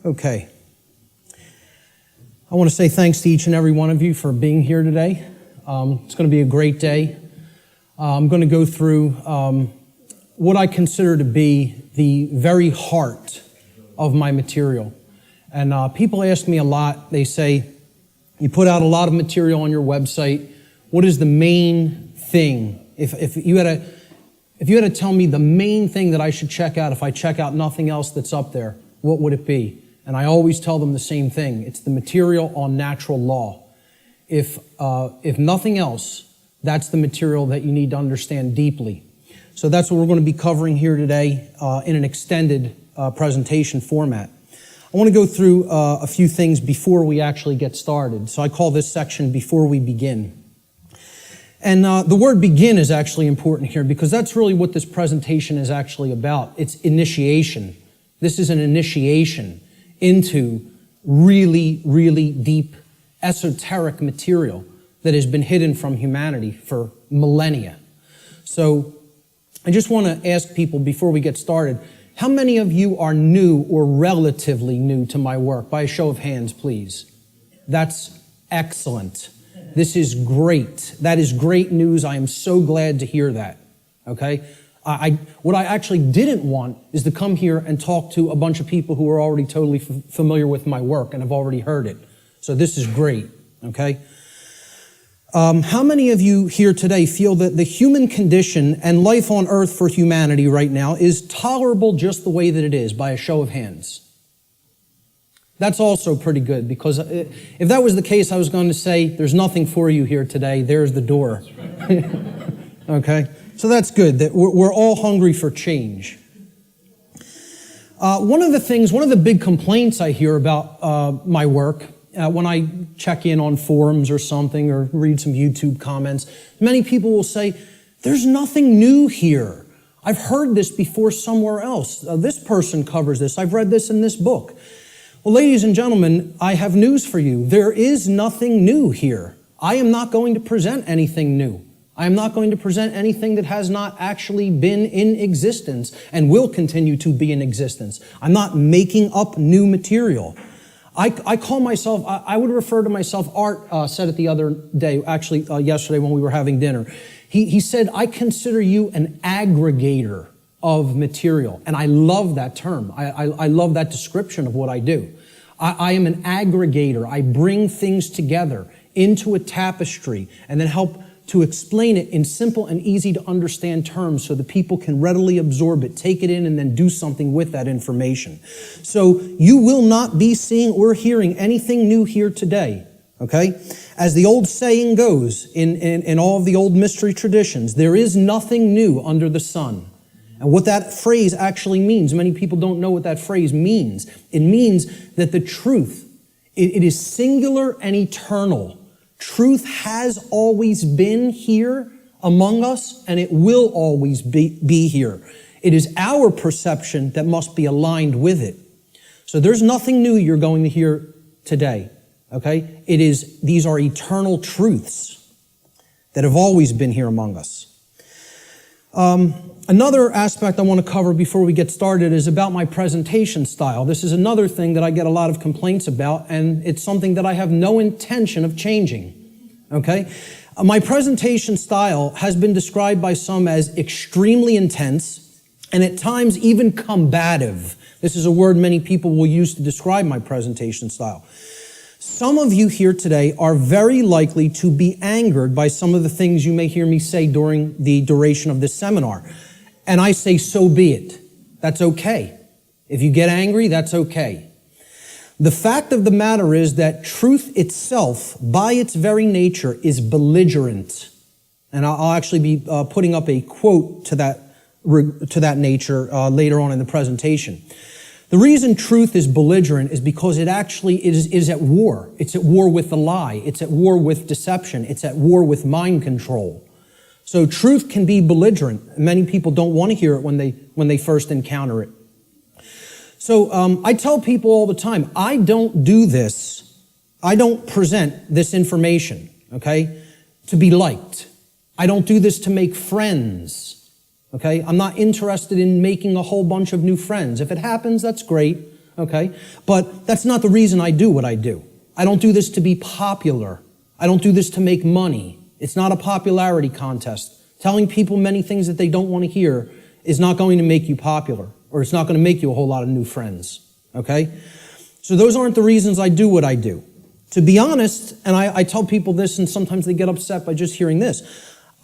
Okay. I want to say thanks to each and every one of you for being here today. It's going to be a great day. I'm going to go through what I consider to be the very heart of my material. And people ask me a lot. They say, you put out a lot of material on your website. What is the main thing? If you had to tell me the main thing that I should check out if I check out nothing else that's up there, what would it be? And I always tell them the same thing. It's the material on natural law. If nothing else, that's the material that you need to understand deeply. So that's what we're going to be covering here today in an extended presentation format. I want to go through a few things before we actually get started. So I call this section Before We Begin. And the word begin is actually important here because that's really what this presentation is actually about. It's initiation. This is an initiation into really, really deep, esoteric material that has been hidden from humanity for millennia. So I just want to ask people before we get started, how many of you are new or relatively new to my work? By a show of hands, please. That's excellent. This is great. That is great news. I am so glad to hear that. Okay? What I actually didn't want is to come here and talk to a bunch of people who are already totally familiar with my work and have already heard it. So this is great. Okay? How many of you here today feel that the human condition and life on earth for humanity right now is tolerable just the way that it is? By a show of hands. That's also pretty good, because if that was the case, I was going to say, there's nothing for you here today. There's the door. Okay? So that's good, that we're all hungry for change. One of the big complaints I hear about my work, when I check in on forums or something, or read some YouTube comments, many people will say, there's nothing new here. I've heard this before somewhere else. This person covers this. I've read this in this book. Well, ladies and gentlemen, I have news for you. There is nothing new here. I am not going to present anything new. I am not going to present anything that has not actually been in existence and will continue to be in existence. I'm not making up new material. I call myself, I would refer to myself, Art said it the other day, actually yesterday when we were having dinner. He said, I consider you an aggregator of material. And I love that term. I love that description of what I do. I am an aggregator. I bring things together into a tapestry and then help to explain it in simple and easy to understand terms so that people can readily absorb it, take it in, and then do something with that information. So you will not be seeing or hearing anything new here today. Okay? As the old saying goes in all of the old mystery traditions, there is nothing new under the sun. And what that phrase actually means, many people don't know what that phrase means. It means that the truth, it is singular and eternal. Truth has always been here among us, and it will always be here. It is our perception that must be aligned with it. So there's nothing new you're going to hear today, okay? These are eternal truths that have always been here among us. Another aspect I want to cover before we get started is about my presentation style. This is another thing that I get a lot of complaints about, and it's something that I have no intention of changing. Okay? My presentation style has been described by some as extremely intense and at times even combative. This is a word many people will use to describe my presentation style. Some of you here today are very likely to be angered by some of the things you may hear me say during the duration of this seminar. And I say, so be it. That's okay. If you get angry, that's okay. The fact of the matter is that truth itself, by its very nature, is belligerent. And I'll actually be putting up a quote to that nature later on in the presentation. The reason truth is belligerent is because it actually is at war. It's at war with the lie. It's at war with deception. It's at war with mind control. So truth can be belligerent. Many people don't want to hear it when they first encounter it. So I tell people all the time, I don't do this. I don't present this information, okay, to be liked. I don't do this to make friends, okay? I'm not interested in making a whole bunch of new friends. If it happens, that's great, okay? But that's not the reason I do what I do. I don't do this to be popular. I don't do this to make money. It's not a popularity contest. Telling people many things that they don't want to hear is not going to make you popular, or it's not going to make you a whole lot of new friends, okay? So those aren't the reasons I do what I do. To be honest, and I tell people this, and sometimes they get upset by just hearing this,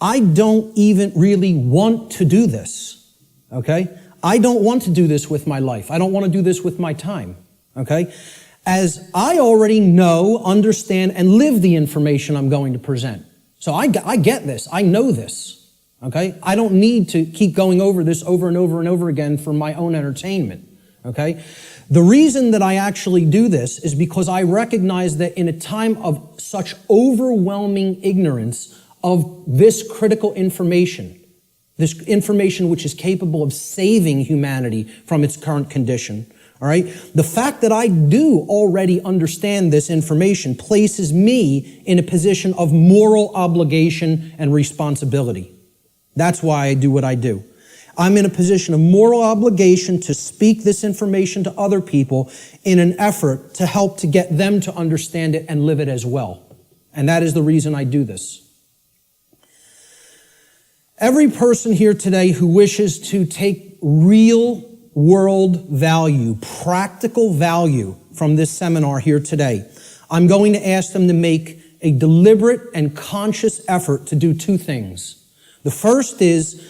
I don't even really want to do this, okay? I don't want to do this with my life. I don't want to do this with my time, okay? As I already know, understand, and live the information I'm going to present. So I get this. I know this, okay? I don't need to keep going over this over and over and over again for my own entertainment, okay? The reason that I actually do this is because I recognize that in a time of such overwhelming ignorance of this critical information, this information which is capable of saving humanity from its current condition, all right? The fact that I do already understand this information places me in a position of moral obligation and responsibility. That's why I do what I do. I'm in a position of moral obligation to speak this information to other people in an effort to help to get them to understand it and live it as well. And that is the reason I do this. Every person here today who wishes to take real world value, practical value from this seminar here today, I'm going to ask them to make a deliberate and conscious effort to do two things. The first is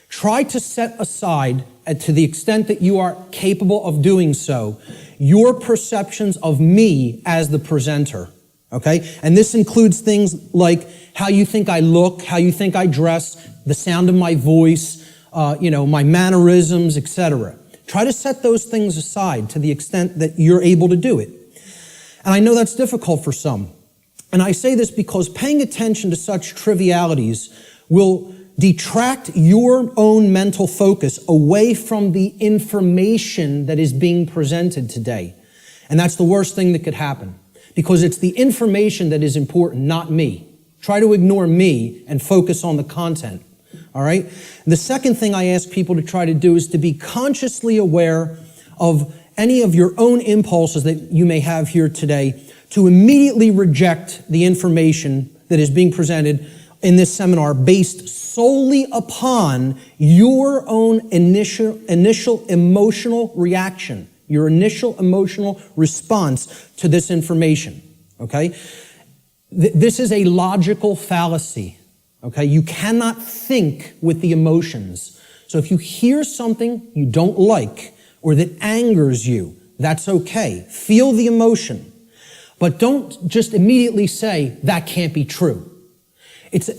try to set aside, to the extent that you are capable of doing so, your perceptions of me as the presenter, okay? And this includes things like how you think I look, how you think I dress, the sound of my voice, my mannerisms, etc. Try to set those things aside to the extent that you're able to do it. And I know that's difficult for some. And I say this because paying attention to such trivialities will detract your own mental focus away from the information that is being presented today. And that's the worst thing that could happen, because it's the information that is important, not me. Try to ignore me and focus on the content. All right? The second thing I ask people to try to do is to be consciously aware of any of your own impulses that you may have here today, to immediately reject the information that is being presented in this seminar based solely upon your own initial emotional reaction, your initial emotional response to this information, okay? This is a logical fallacy. Okay, you cannot think with the emotions. So if you hear something you don't like or that angers you, that's okay. Feel the emotion. But don't just immediately say, that can't be true.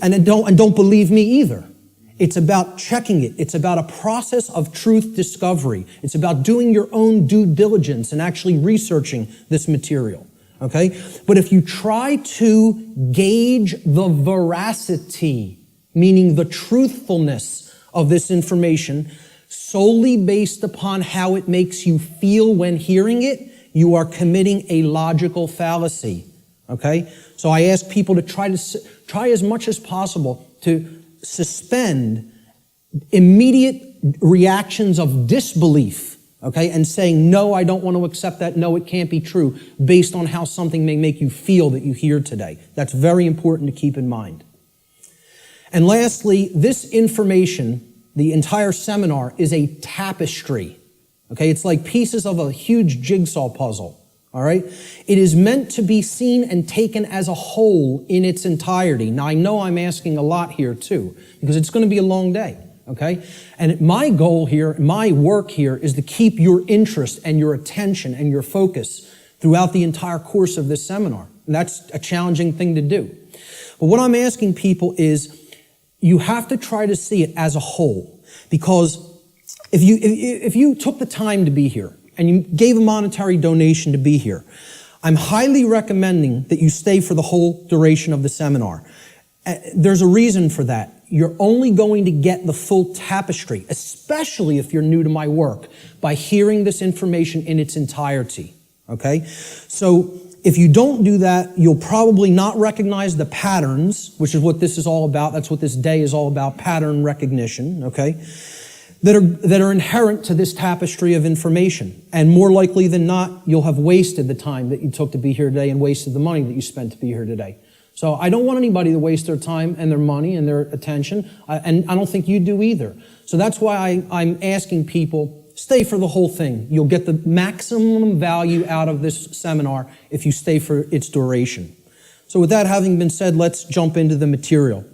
And don't believe me either. It's about checking it. It's about a process of truth discovery. It's about doing your own due diligence and actually researching this material. Okay? But if you try to gauge the veracity, meaning the truthfulness of this information, solely based upon how it makes you feel when hearing it, you are committing a logical fallacy. Okay? So I ask people to try as much as possible to suspend immediate reactions of disbelief. Okay, and saying, no, I don't want to accept that, no, it can't be true, based on how something may make you feel that you hear today. That's very important to keep in mind. And lastly, this information, the entire seminar, is a tapestry. Okay, it's like pieces of a huge jigsaw puzzle. All right? It is meant to be seen and taken as a whole in its entirety. Now, I know I'm asking a lot here too, because it's going to be a long day. Okay? And my goal here, my work here, is to keep your interest and your attention and your focus throughout the entire course of this seminar. And that's a challenging thing to do. But what I'm asking people is, you have to try to see it as a whole. Because if you took the time to be here and you gave a monetary donation to be here, I'm highly recommending that you stay for the whole duration of the seminar. There's a reason for that. You're only going to get the full tapestry, especially if you're new to my work, by hearing this information in its entirety, okay? So if you don't do that, you'll probably not recognize the patterns, which is what this is all about. That's what this day is all about, pattern recognition, okay? that are inherent to this tapestry of information. And more likely than not, you'll have wasted the time that you took to be here today and wasted the money that you spent to be here today. So I don't want anybody to waste their time and their money and their attention, and I don't think you do either. So that's why I'm asking people, stay for the whole thing. You'll get the maximum value out of this seminar if you stay for its duration. So with that having been said, let's jump into the material.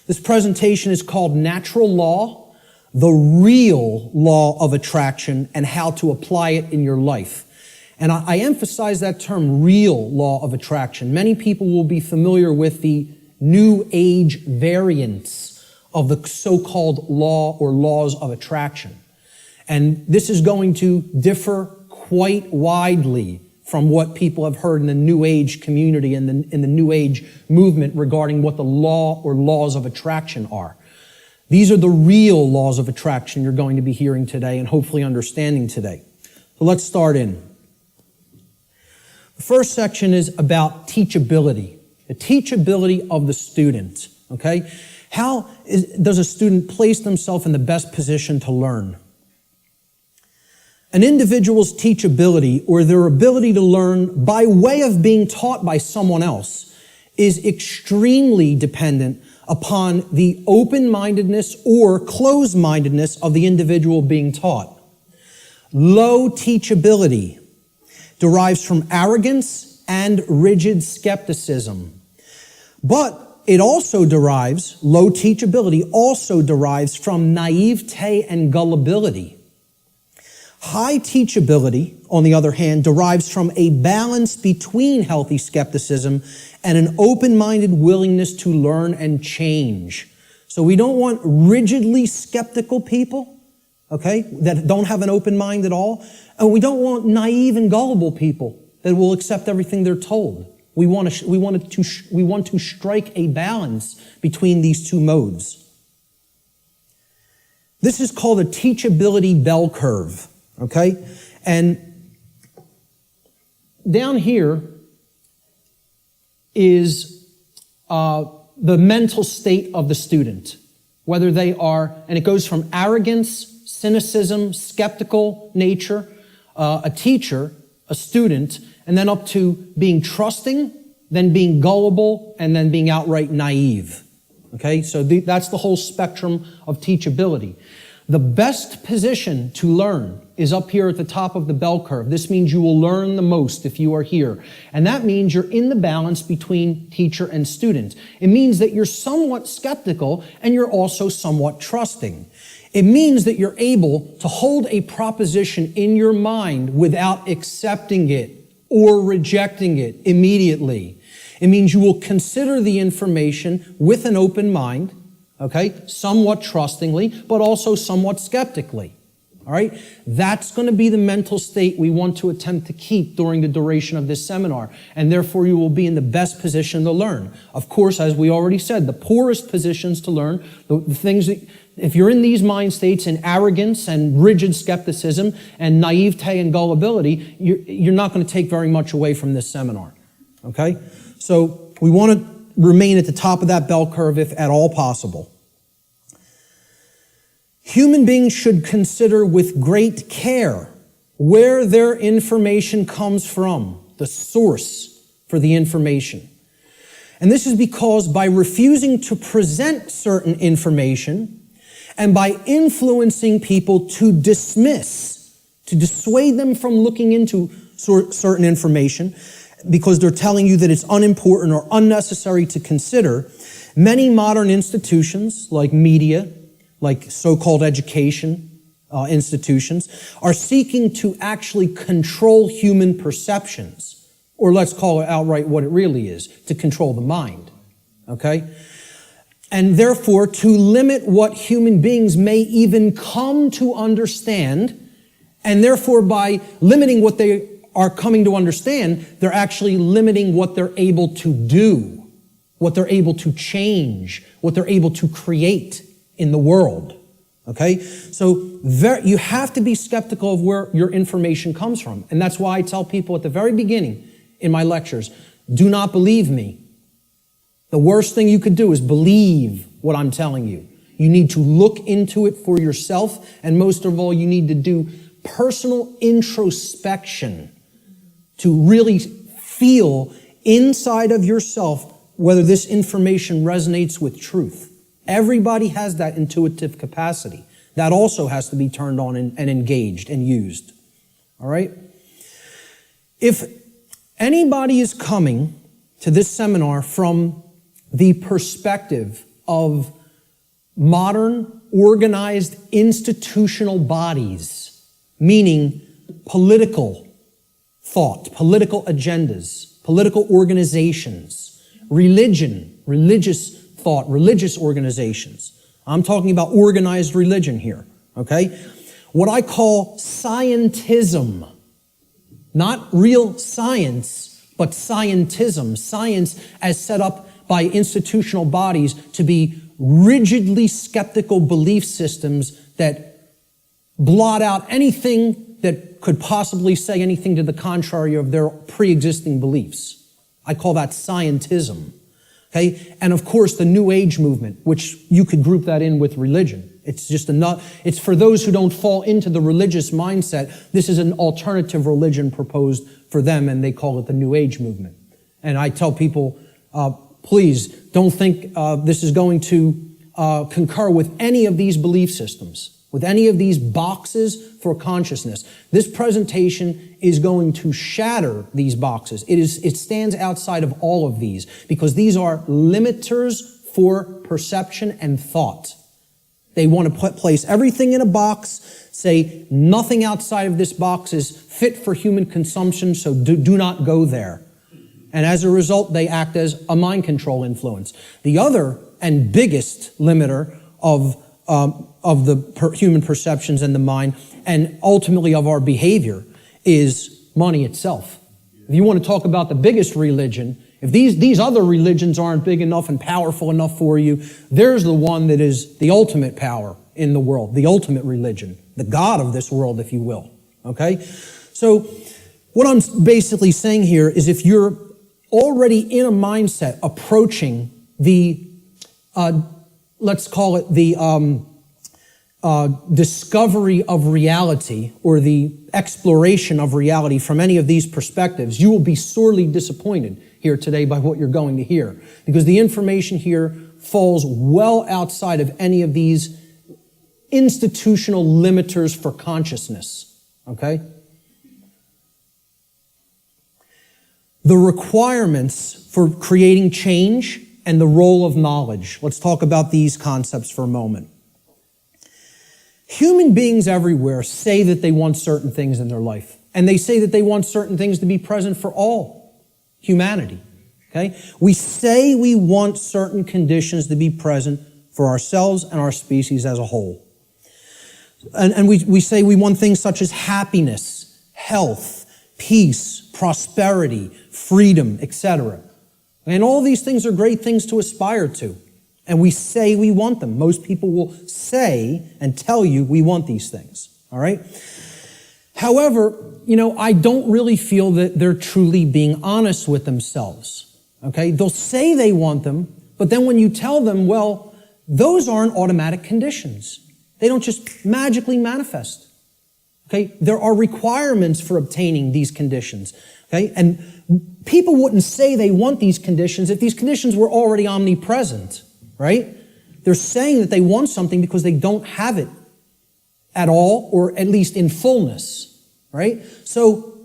This presentation is called Natural Law, the Real Law of Attraction, and How to Apply It in Your Life. And I emphasize that term, real law of attraction. Many people will be familiar with the New Age variants of the so-called law or laws of attraction. And this is going to differ quite widely from what people have heard in the New Age community and in the New Age movement regarding what the law or laws of attraction are. These are the real laws of attraction you're going to be hearing today and hopefully understanding today. So let's start in. The first section is about teachability, the teachability of the student, okay? How does a student place themselves in the best position to learn? An individual's teachability, or their ability to learn by way of being taught by someone else, is extremely dependent upon the open-mindedness or closed-mindedness of the individual being taught. Low teachability derives from arrogance and rigid skepticism. But it also derives, low teachability also derives from naivete and gullibility. High teachability, on the other hand, derives from a balance between healthy skepticism and an open-minded willingness to learn and change. So we don't want rigidly skeptical people, okay, that don't have an open mind at all. And we don't want naive and gullible people that will accept everything they're told. We want to strike a balance between these two modes. This is called a teachability bell curve, okay? And down here is the mental state of the student, whether they are, and it goes from arrogance, cynicism, skeptical nature, a teacher, a student, and then up to being trusting, then being gullible, and then being outright naive. Okay, so that's the whole spectrum of teachability. The best position to learn is up here at the top of the bell curve. This means you will learn the most if you are here. And that means you're in the balance between teacher and student. It means that you're somewhat skeptical and you're also somewhat trusting. It means that you're able to hold a proposition in your mind without accepting it or rejecting it immediately. It means you will consider the information with an open mind, okay, somewhat trustingly, but also somewhat skeptically. All right? That's going to be the mental state we want to attempt to keep during the duration of this seminar, and therefore you will be in the best position to learn. Of course, as we already said, the poorest positions to learn, the things that, if you're in these mind states in arrogance and rigid skepticism and naivete and gullibility, you're not going to take very much away from this seminar. Okay? So we want to remain at the top of that bell curve if at all possible. Human beings should consider with great care where their information comes from, the source for the information. And this is because by refusing to present certain information and by influencing people to dismiss, to dissuade them from looking into certain information because they're telling you that it's unimportant or unnecessary to consider, many modern institutions like media, like so-called education institutions, are seeking to actually control human perceptions, or let's call it outright what it really is, to control the mind, okay? And therefore, to limit what human beings may even come to understand, and therefore by limiting what they are coming to understand, they're actually limiting what they're able to do, what they're able to change, what they're able to create in the world, okay? So you have to be skeptical of where your information comes from. And that's why I tell people at the very beginning in my lectures, do not believe me. The worst thing you could do is believe what I'm telling you. You need to look into it for yourself, and most of all, you need to do personal introspection to really feel inside of yourself whether this information resonates with truth. Everybody has that intuitive capacity. That also has to be turned on and engaged and used. All right? If anybody is coming to this seminar from the perspective of modern, organized, institutional bodies, meaning political thought, political agendas, political organizations, religion, religious thought, religious organizations. I'm talking about organized religion here, okay? What I call scientism. Not real science, but scientism. Science as set up by institutional bodies to be rigidly skeptical belief systems that blot out anything that could possibly say anything to the contrary of their pre-existing beliefs. I call that scientism. Okay? And of course, the New Age movement, which you could group that in with religion. It's just it's for those who don't fall into the religious mindset. This is an alternative religion proposed for them, and they call it the New Age movement. And I tell people, please don't think this is going to concur with any of these belief systems, with any of these boxes for consciousness. This presentation is going to shatter these boxes. It stands outside of all of these because these are limiters for perception and thought. They want to place everything in a box, say nothing outside of this box is fit for human consumption, so do not go there. And as a result, they act as a mind control influence. The other and biggest limiter of the human perceptions and the mind, and ultimately of our behavior, is money itself. If you want to talk about the biggest religion, if these other religions aren't big enough and powerful enough for you, there's the one that is the ultimate power in the world, the ultimate religion, the God of this world, if you will. Okay? So what I'm basically saying here is if you're already in a mindset approaching the, let's call it the discovery of reality or the exploration of reality from any of these perspectives, you will be sorely disappointed here today by what you're going to hear, because the information here falls well outside of any of these institutional limiters for consciousness, okay? The requirements for creating change and the role of knowledge. Let's talk about these concepts for a moment. Human beings everywhere say that they want certain things in their life, and they say that they want certain things to be present for all humanity, okay? We say we want certain conditions to be present for ourselves and our species as a whole. And we say we want things such as happiness, health, peace, prosperity, freedom, etc. And all these things are great things to aspire to. And we say we want them. Most people will say and tell you we want these things, all right? However, I don't really feel that they're truly being honest with themselves, okay? They'll say they want them, but then when you tell them, well, those aren't automatic conditions. They don't just magically manifest, okay? There are requirements for obtaining these conditions, okay? And people wouldn't say they want these conditions if these conditions were already omnipresent, right? They're saying that they want something because they don't have it at all, or at least in fullness, right? So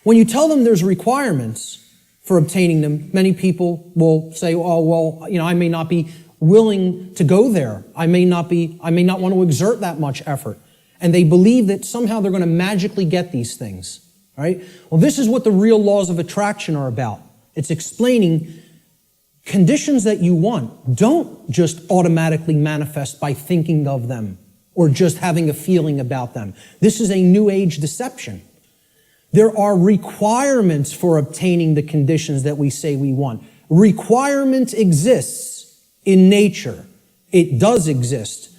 when you tell them there's requirements for obtaining them, many people will say, oh, well, I may not be willing to go there. I may not want to exert that much effort. And they believe that somehow they're going to magically get these things, right? Well, this is what the real laws of attraction are about. It's explaining conditions that you want don't just automatically manifest by thinking of them or just having a feeling about them. This is a New Age deception. There are requirements for obtaining the conditions that we say we want. Requirement exists in nature. It does exist.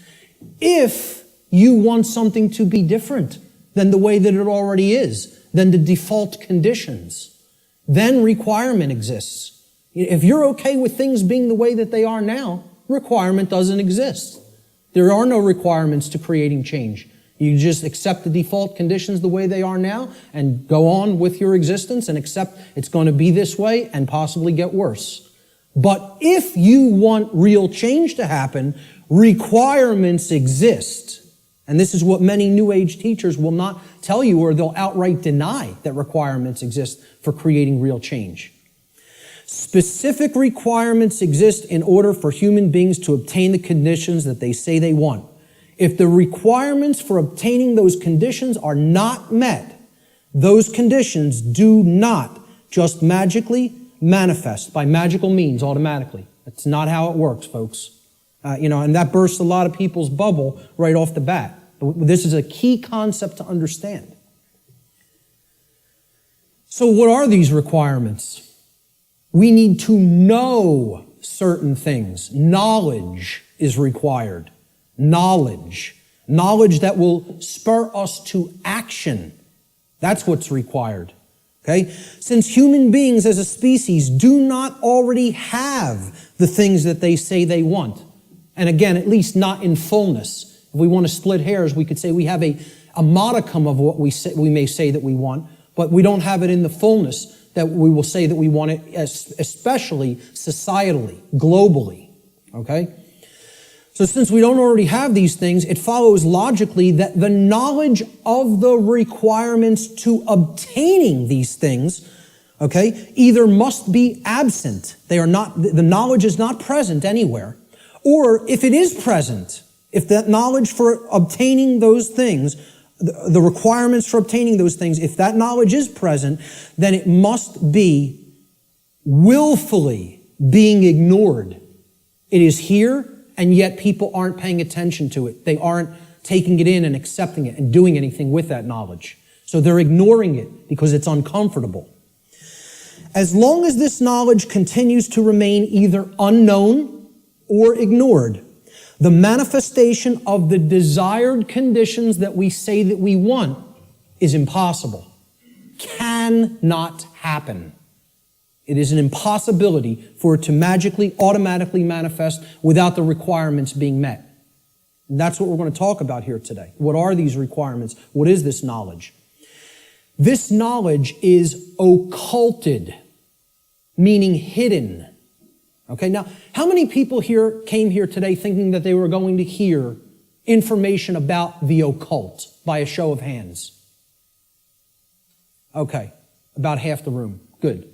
If you want something to be different than the way that it already is, than the default conditions, then requirement exists. If you're okay with things being the way that they are now, requirement doesn't exist. There are no requirements to creating change. You just accept the default conditions the way they are now and go on with your existence and accept it's going to be this way and possibly get worse. But if you want real change to happen, requirements exist. And this is what many New Age teachers will not tell you, or they'll outright deny that requirements exist for creating real change. Specific requirements exist in order for human beings to obtain the conditions that they say they want. If the requirements for obtaining those conditions are not met, those conditions do not just magically manifest by magical means automatically. That's not how it works, folks. And that bursts a lot of people's bubble right off the bat. This is a key concept to understand. So what are these requirements? We need to know certain things. Knowledge is required. Knowledge. Knowledge that will spur us to action. That's what's required. Okay? Since human beings as a species do not already have the things that they say they want, and again, at least not in fullness. If we want to split hairs, we could say we have a modicum of what we may say that we want, but we don't have it in the fullness that we will say that we want it, especially societally, globally. Okay? So since we don't already have these things, it follows logically that the knowledge of the requirements to obtaining these things, okay, either must be absent. The knowledge is not present anywhere. Or if it is present, if that knowledge for obtaining those things, the requirements for obtaining those things, if that knowledge is present, then it must be willfully being ignored. It is here, and yet people aren't paying attention to it. They aren't taking it in and accepting it and doing anything with that knowledge. So they're ignoring it because it's uncomfortable. As long as this knowledge continues to remain either unknown or ignored, the manifestation of the desired conditions that we say that we want is impossible. Cannot happen. It is an impossibility for it to magically, automatically manifest without the requirements being met. And that's what we're going to talk about here today. What are these requirements? What is this knowledge? This knowledge is occulted, meaning hidden. Okay, now, how many people here came here today thinking that they were going to hear information about the occult by a show of hands? Okay, about half the room. Good.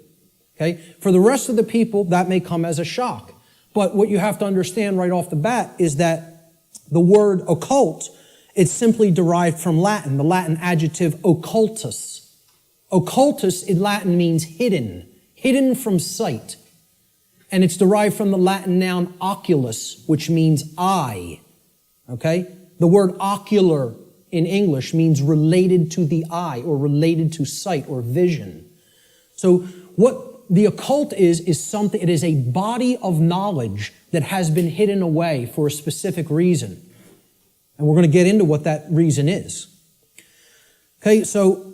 Okay, for the rest of the people, that may come as a shock. But what you have to understand right off the bat is that the word occult, it's simply derived from Latin, the Latin adjective occultus. Occultus in Latin means hidden, hidden from sight. And it's derived from the Latin noun oculus, which means eye. Okay? The word ocular in English means related to the eye or related to sight or vision. So what the occult is something, it is a body of knowledge that has been hidden away for a specific reason. And we're going to get into what that reason is. Okay, so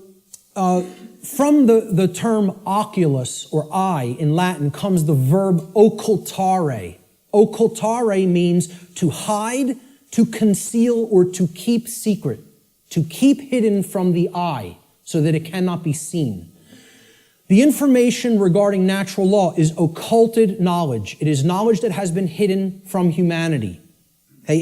from the term oculus or eye in Latin comes the verb occultare. Occultare means to hide, to conceal, or to keep secret. To keep hidden from the eye so that it cannot be seen. The information regarding natural law is occulted knowledge. It is knowledge that has been hidden from humanity. Okay,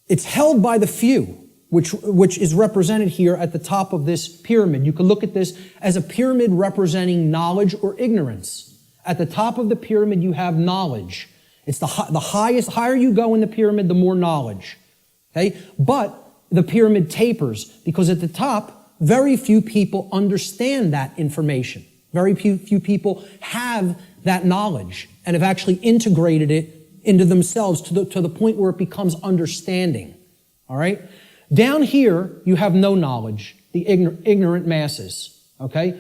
it's held by the few, which is represented here at the top of this pyramid. You can look at this as a pyramid representing knowledge or ignorance. At the top of the pyramid, you have knowledge. It's the higher you go in the pyramid, the more knowledge. Okay, but the pyramid tapers because at the top, very few people understand that information. Very few people have that knowledge and have actually integrated it into themselves to the point where it becomes understanding. All right? Down here, you have no knowledge, the ignorant masses. Okay?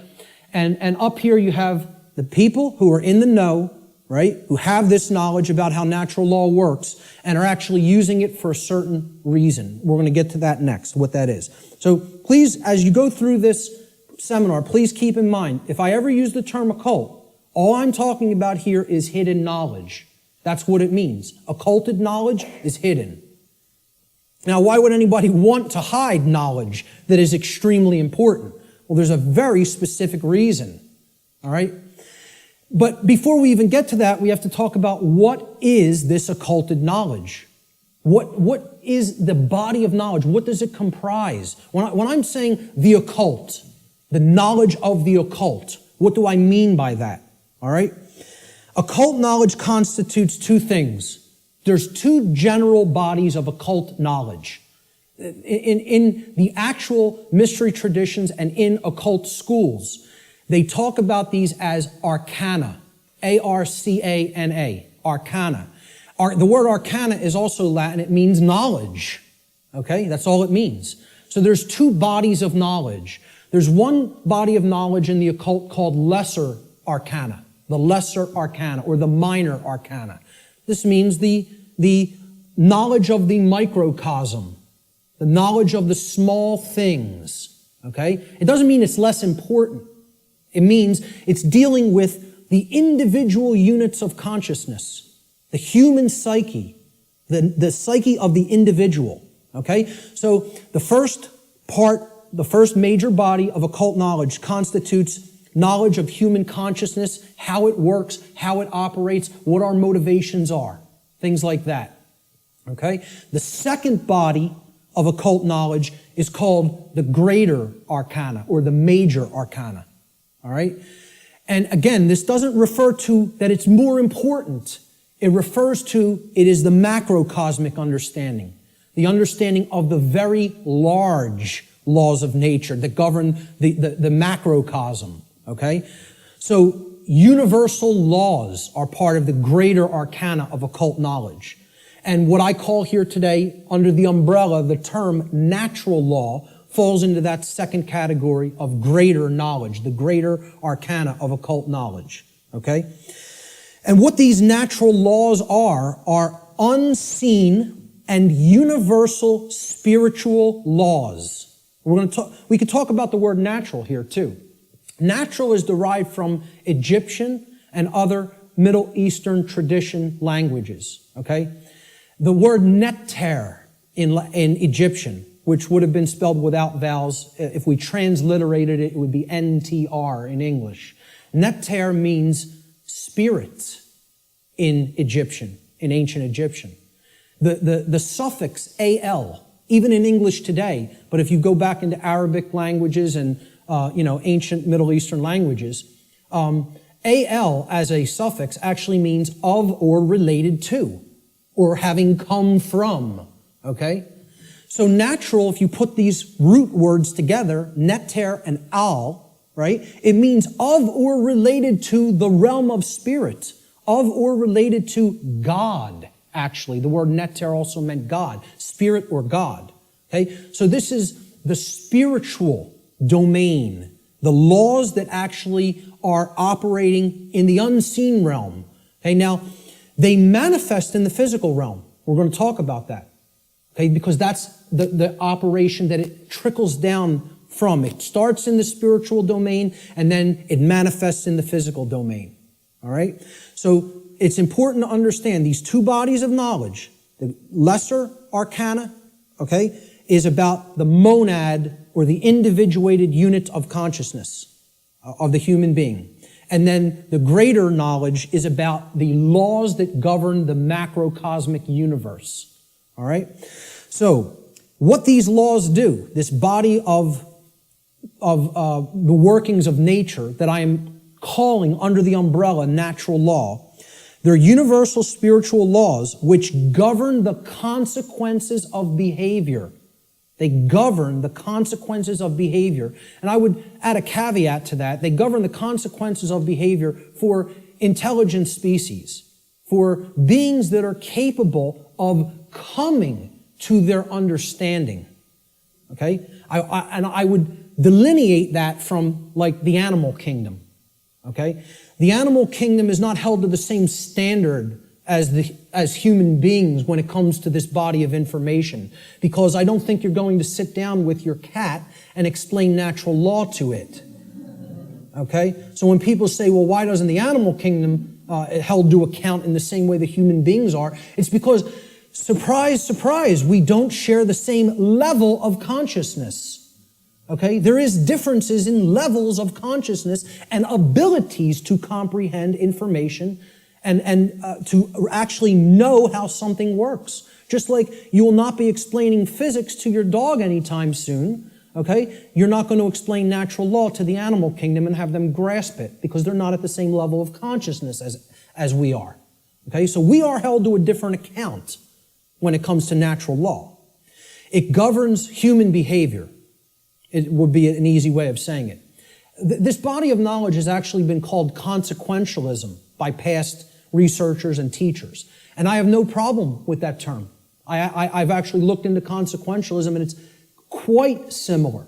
And up here, you have the people who are in the know, right? Who have this knowledge about how natural law works and are actually using it for a certain reason. We're going to get to that next, what that is. So please, as you go through this seminar, please keep in mind, if I ever use the term occult, all I'm talking about here is hidden knowledge. That's what it means. Occulted knowledge is hidden. Now, why would anybody want to hide knowledge that is extremely important? Well, there's a very specific reason, all right? But before we even get to that, we have to talk about what is this occulted knowledge? What is the body of knowledge? What does it comprise? When I'm saying the occult, the knowledge of the occult, what do I mean by that? All right? Occult knowledge constitutes two things. There's two general bodies of occult knowledge. In the actual mystery traditions and in occult schools, they talk about these as arcana, A-R-C-A-N-A, arcana. The word arcana is also Latin. It means knowledge. Okay? That's all it means. So there's two bodies of knowledge. There's one body of knowledge in the occult called lesser arcana, the lesser arcana or the minor arcana. This means the knowledge of the microcosm, the knowledge of the small things. Okay? It doesn't mean it's less important. It means it's dealing with the individual units of consciousness. The human psyche, the psyche of the individual, okay? So the first major body of occult knowledge constitutes knowledge of human consciousness, how it works, how it operates, what our motivations are, things like that, okay? The second body of occult knowledge is called the greater arcana or the major arcana, all right? And again, this doesn't refer to that it's more important. It refers to, it is the macrocosmic understanding, the understanding of the very large laws of nature that govern the macrocosm, okay? So universal laws are part of the greater arcana of occult knowledge. And what I call here today, under the umbrella, the term natural law, falls into that second category of greater knowledge, the greater arcana of occult knowledge, okay? And what these natural laws are unseen and universal spiritual laws. We could talk about the word natural here too. Natural is derived from Egyptian and other Middle Eastern tradition languages, okay? The word neter in Egyptian, which would have been spelled without vowels, if we transliterated it, it would be NTR in English. Neter means spirit in Egyptian, in ancient Egyptian. The suffix al, even in English today, but if you go back into Arabic languages and ancient Middle Eastern languages, al as a suffix actually means of or related to, or having come from. Okay, so natural. If you put these root words together, neter and al, right? It means of or related to the realm of spirit, of or related to God, actually. The word neter also meant God, spirit or God. Okay? So this is the spiritual domain, the laws that actually are operating in the unseen realm. Okay? Now, they manifest in the physical realm. We're going to talk about that. Okay? Because that's the operation that it trickles down from. It starts in the spiritual domain and then it manifests in the physical domain. All right? So it's important to understand these two bodies of knowledge. The lesser arcana, okay, is about the monad or the individuated unit of consciousness of the human being. And then the greater knowledge is about the laws that govern the macrocosmic universe. All right? So what these laws do, this body of the workings of nature that I am calling under the umbrella natural law, they're universal spiritual laws which govern the consequences of behavior. They govern the consequences of behavior. And I would add a caveat to that. They govern the consequences of behavior for intelligent species, for beings that are capable of coming to their understanding. Okay? I would delineate that from like the animal kingdom. Okay? The animal kingdom is not held to the same standard as human beings when it comes to this body of information, because I don't think you're going to sit down with your cat and explain natural law to it. Okay? So when people say, well, why doesn't the animal kingdom held to account in the same way that human beings are. It's because, surprise, surprise, we don't share the same level of consciousness. Okay? There is differences in levels of consciousness and abilities to comprehend information and to actually know how something works. Just like you will not be explaining physics to your dog anytime soon, okay? You're not going to explain natural law to the animal kingdom and have them grasp it because they're not at the same level of consciousness as we are. Okay? So we are held to a different account when it comes to natural law. It governs human behavior. It would be an easy way of saying it. This body of knowledge has actually been called consequentialism by past researchers and teachers. And I have no problem with that term. I've actually looked into consequentialism, and it's quite similar,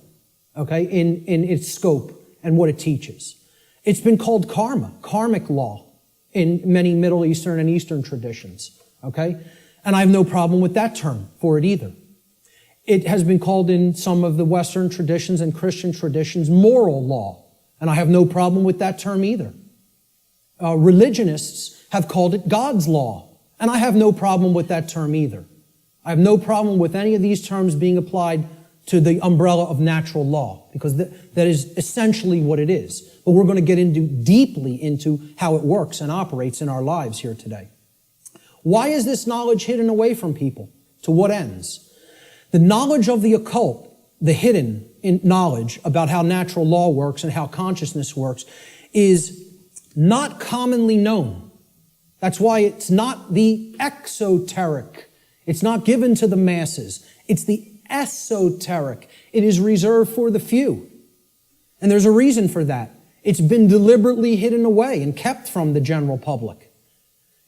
okay, in its scope and what it teaches. It's been called karma, karmic law, in many Middle Eastern and Eastern traditions, okay? And I have no problem with that term for it either. It has been called in some of the Western traditions and Christian traditions moral law, and I have no problem with that term either. Religionists have called it God's law, and I have no problem with that term either. I have no problem with any of these terms being applied to the umbrella of natural law, because that is essentially what it is. But we're going to get deeply into how it works and operates in our lives here today. Why is this knowledge hidden away from people? To what ends? The knowledge of the occult, the hidden knowledge about how natural law works and how consciousness works, is not commonly known. That's why it's not the exoteric. It's not given to the masses. It's the esoteric. It is reserved for the few. And there's a reason for that. It's been deliberately hidden away and kept from the general public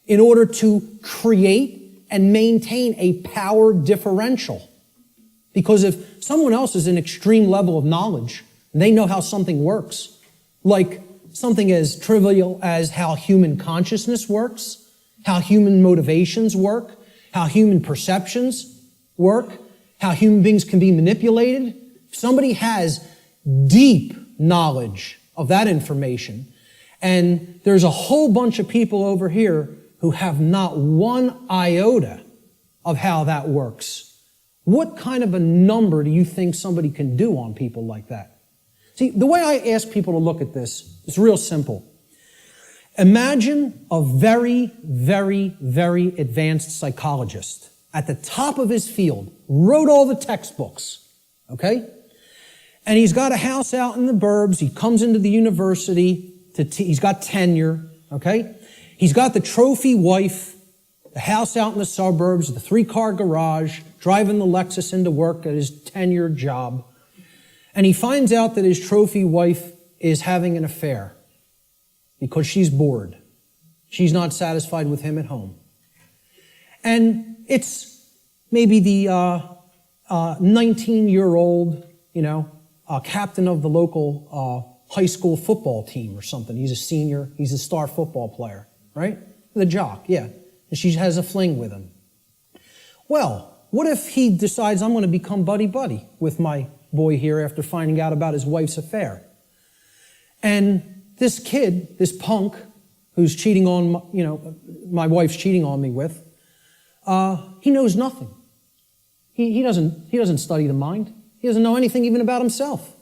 in order to create and maintain a power differential. Because if someone else is an extreme level of knowledge, they know how something works, like something as trivial as how human consciousness works, how human motivations work, how human perceptions work, how human beings can be manipulated. If somebody has deep knowledge of that information, and there's a whole bunch of people over here who have not one iota of how that works, what kind of a number do you think somebody can do on people like that? See, the way I ask people to look at this is real simple. Imagine a very, very, very advanced psychologist at the top of his field, wrote all the textbooks, okay? And he's got a house out in the burbs. He comes into the university. He's got tenure, okay? He's got the trophy wife, the house out in the suburbs, the 3-car garage, driving the Lexus into work at his tenured job. And he finds out that his trophy wife is having an affair because she's bored. She's not satisfied with him at home. And it's maybe the 19-year-old, captain of the local high school football team or something. He's a senior. He's a star football player, right? The jock, yeah. And she has a fling with him. Well, what if he decides, I'm going to become buddy-buddy with my boy here after finding out about his wife's affair? And this kid, this punk, who's cheating on, my wife's cheating on me with, he knows nothing. He doesn't study the mind. He doesn't know anything even about himself.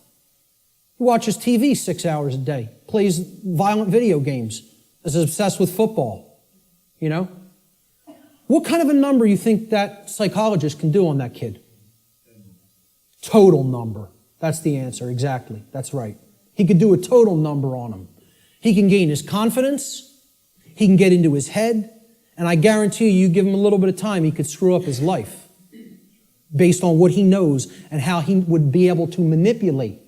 He watches TV 6 hours a day, plays violent video games, is obsessed with football, What kind of a number you think that psychologist can do on that kid? Total number. That's the answer, exactly. That's right. He could do a total number on him. He can gain his confidence, he can get into his head, and I guarantee you give him a little bit of time, he could screw up his life based on what he knows and how he would be able to manipulate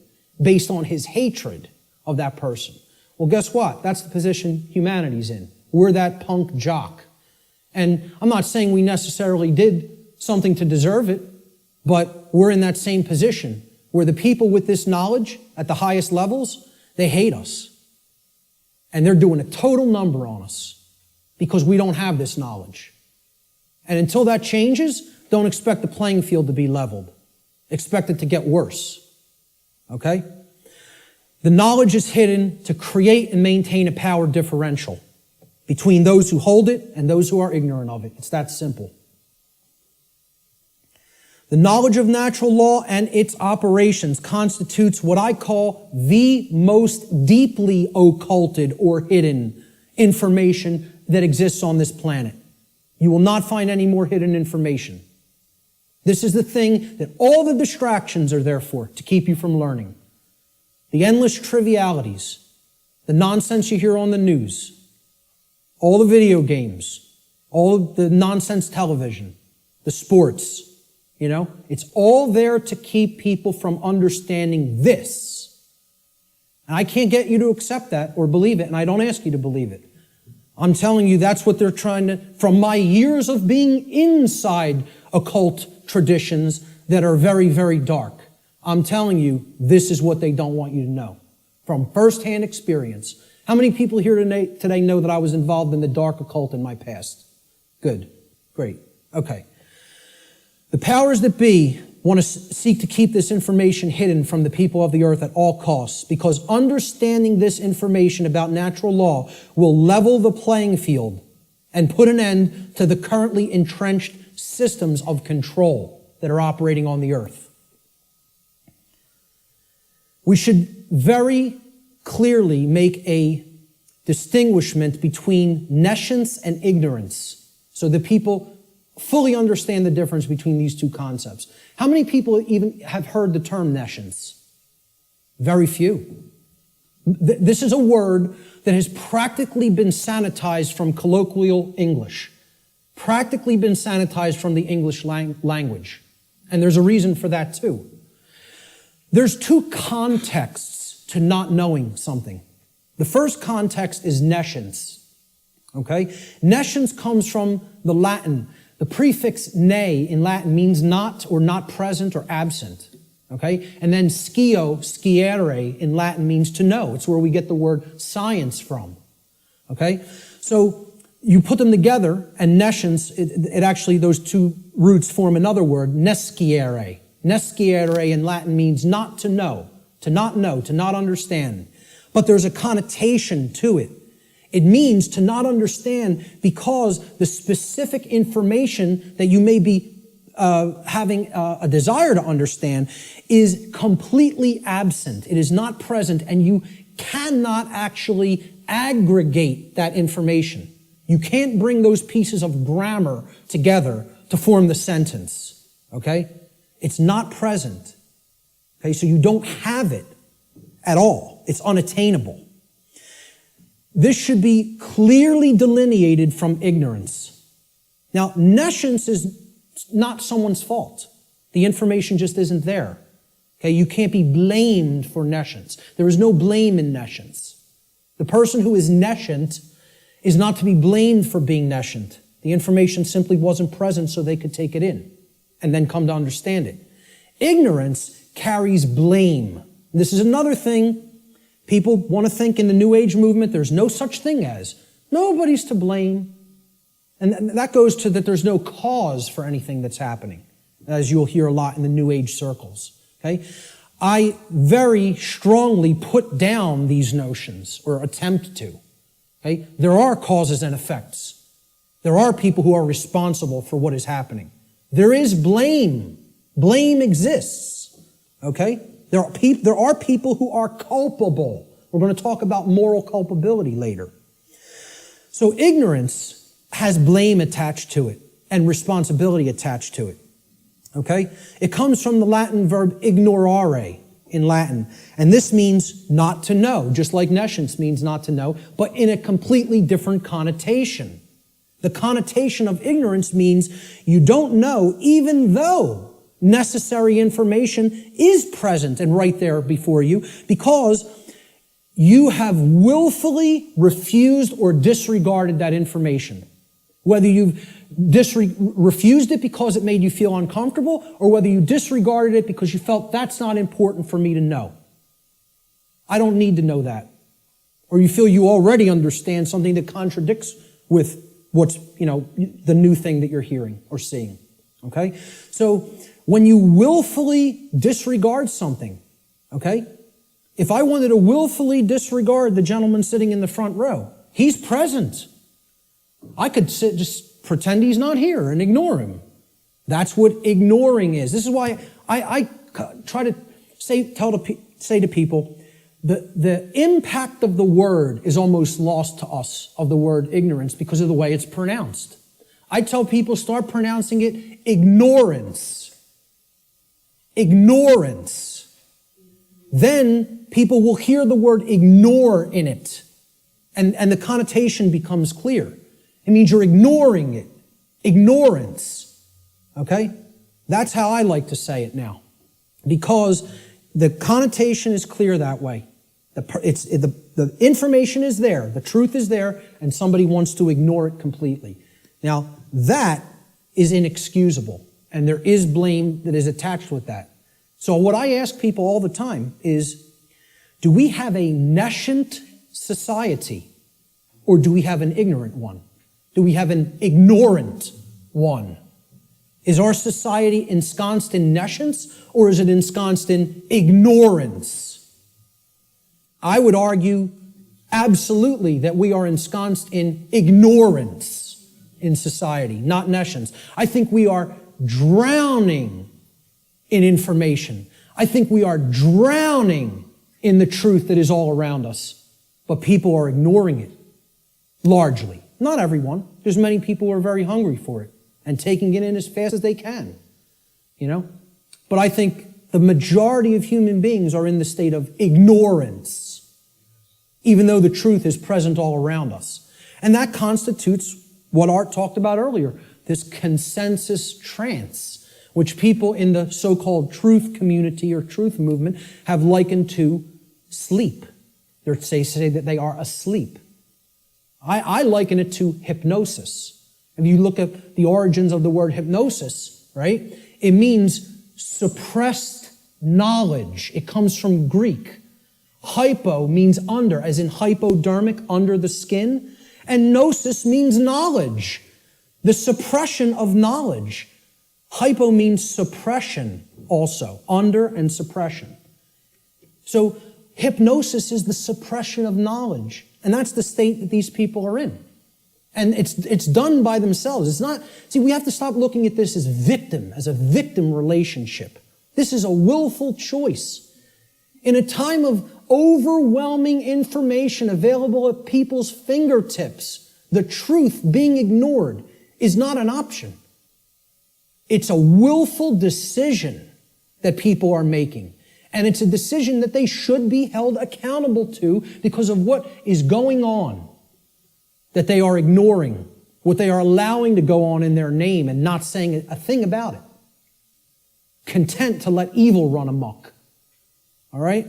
based on his hatred of that person. Well, guess what? That's the position humanity's in. We're that punk jock. And I'm not saying we necessarily did something to deserve it, but we're in that same position where the people with this knowledge at the highest levels, they hate us. And they're doing a total number on us because we don't have this knowledge. And until that changes, don't expect the playing field to be leveled. Expect it to get worse. Okay? The knowledge is hidden to create and maintain a power differential. between those who hold it and those who are ignorant of it. It's that simple. The knowledge of natural law and its operations constitutes what I call the most deeply occulted or hidden information that exists on this planet. You will not find any more hidden information. This is the thing that all the distractions are there for, to keep you from learning. The endless trivialities, the nonsense you hear on the news, all the video games, all of the nonsense television, the sports, it's all there to keep people from understanding this. And I can't get you to accept that or believe it, and I don't ask you to believe it. I'm telling you that's what they're trying to, from my years of being inside occult traditions that are very, very dark. I'm telling you, this is what they don't want you to know. From firsthand experience. How many people here today know that I was involved in the dark occult in my past? Good. Great. Okay. The powers that be want to seek to keep this information hidden from the people of the earth at all costs, because understanding this information about natural law will level the playing field and put an end to the currently entrenched systems of control that are operating on the earth. We should very clearly make a distinguishment between nescience and ignorance so that people fully understand the difference between these two concepts. How many people even have heard the term nescience? Very few. This is a word that has practically been sanitized from colloquial English, practically been sanitized from the English language. And there's a reason for that too. There's two contexts to not knowing something. The first context is nescience. Okay? Nescience comes from the Latin. The prefix ne in Latin means not or not present or absent. Okay? And then sciere in Latin means to know. It's where we get the word science from. Okay? So you put them together, and nescience, it actually, those two roots form another word, nesciere. Nesciere in Latin means not to know, to not understand. But there's a connotation to it. It means to not understand because the specific information that you may be having a desire to understand is completely absent. It is not present, and you cannot actually aggregate that information. You can't bring those pieces of grammar together to form the sentence. Okay? It's not present. Okay, so you don't have it at all. It's unattainable. This should be clearly delineated from ignorance. Now, nescience is not someone's fault. The information just isn't there. Okay, you can't be blamed for nescience. There is no blame in nescience. The person who is nescient is not to be blamed for being nescient. The information simply wasn't present so they could take it in and then come to understand it. Ignorance carries blame. This is another thing. People want to think in the New Age movement there's no such thing as. Nobody's to blame. And that goes to that there's no cause for anything that's happening, as you'll hear a lot in the New Age circles. Okay? I very strongly put down these notions, or attempt to. Okay? There are causes and effects. There are people who are responsible for what is happening. There is blame. Blame exists. Okay? There are people who are culpable. We're going to talk about moral culpability later. So ignorance has blame attached to it and responsibility attached to it. Okay? It comes from the Latin verb ignorare in Latin. And this means not to know, just like nescience means not to know, but in a completely different connotation. The connotation of ignorance means you don't know even though necessary information is present and right there before you, because you have willfully refused or disregarded that information. Whether you've refused it because it made you feel uncomfortable, or whether you disregarded it because you felt that's not important for me to know. I don't need to know that. Or you feel you already understand something that contradicts with what's, the new thing that you're hearing or seeing. Okay? So when you willfully disregard something, okay? If I wanted to willfully disregard the gentleman sitting in the front row, he's present. I could just pretend he's not here and ignore him. That's what ignoring is. This is why I try to say to people, the impact of the word is almost lost to us, of the word ignorance, because of the way it's pronounced. I tell people, start pronouncing it ignorance. Ignorance. Then people will hear the word ignore in it, and the connotation becomes clear. It means you're ignoring it. Ignorance. Okay? That's how I like to say it now. Because the connotation is clear that way. The information is there, the truth is there, and somebody wants to ignore it completely. Now, that is inexcusable, and there is blame that is attached with that. So what I ask people all the time is, do we have a nescient society, or do we have an ignorant one? Do we have an ignorant one? Is our society ensconced in nescience, or is it ensconced in ignorance? I would argue absolutely that we are ensconced in ignorance in society, not nescience. I think we are drowning in information. I think we are drowning in the truth that is all around us. But people are ignoring it, largely. Not everyone. There's many people who are very hungry for it and taking it in as fast as they can, But I think the majority of human beings are in the state of ignorance, even though the truth is present all around us. And that constitutes what Art talked about earlier, this consensus trance, which people in the so-called truth community or truth movement have likened to sleep. They say that they are asleep. I liken it to hypnosis. If you look at the origins of the word hypnosis, right, it means suppressed knowledge. It comes from Greek. Hypo means under, as in hypodermic, under the skin. And gnosis means knowledge, the suppression of knowledge. Hypo means suppression also, under and suppression. So hypnosis is the suppression of knowledge. And that's the state that these people are in. And it's done by themselves. It's not, we have to stop looking at this as a victim relationship. This is a willful choice. In a time of overwhelming information available at people's fingertips, the truth being ignored is not an option. It's a willful decision that people are making. And it's a decision that they should be held accountable to because of what is going on, that they are ignoring, what they are allowing to go on in their name and not saying a thing about it. Content to let evil run amok. All right?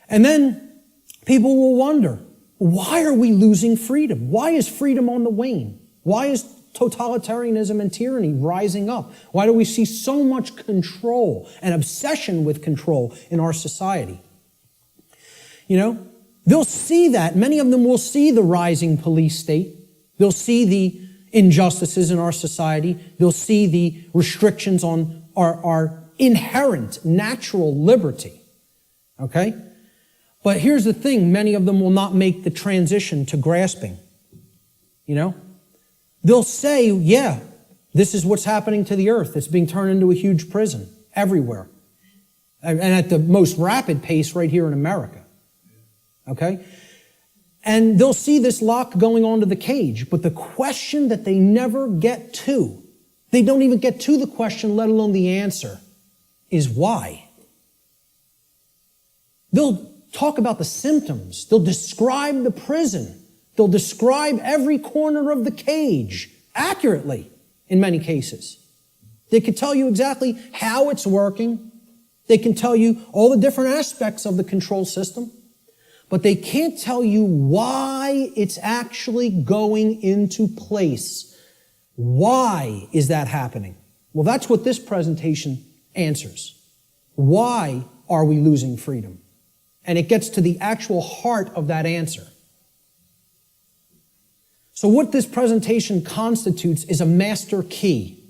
And then people will wonder, why are we losing freedom? Why is freedom on the wane? Why is totalitarianism and tyranny rising up? Why do we see so much control and obsession with control in our society? They'll see that. Many of them will see the rising police state. They'll see the injustices in our society. They'll see the restrictions on our inherent natural liberty. Okay? But here's the thing. Many of them will not make the transition to grasping. They'll say, yeah, this is what's happening to the earth. It's being turned into a huge prison everywhere. And at the most rapid pace right here in America. Okay? And they'll see this lock going onto the cage. But the question that they never get to, they don't even get to the question, let alone the answer, is why. They'll talk about the symptoms. They'll describe the prison. They'll describe every corner of the cage accurately in many cases. They can tell you exactly how it's working. They can tell you all the different aspects of the control system. But they can't tell you why it's actually going into place. Why is that happening? Well, that's what this presentation answers. Why are we losing freedom? And it gets to the actual heart of that answer. So what this presentation constitutes is a master key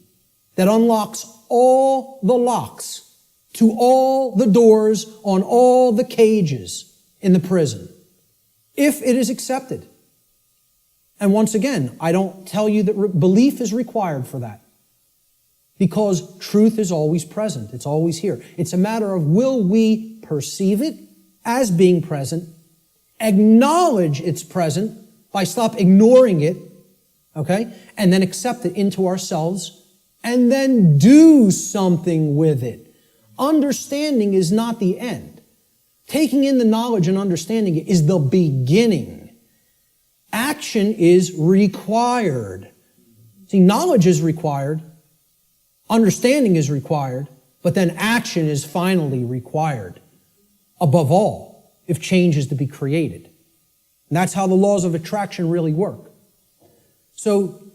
that unlocks all the locks to all the doors on all the cages in the prison, if it is accepted. And once again, I don't tell you that belief is required for that, because truth is always present. It's always here. It's a matter of, will we perceive it as being present, acknowledge it's present by stop ignoring it, okay, and then accept it into ourselves, and then do something with it. Understanding is not the end. Taking in the knowledge and understanding it is the beginning. Action is required. See, knowledge is required, understanding is required, but then action is finally required. Above all, if change is to be created. And that's how the laws of attraction really work. So,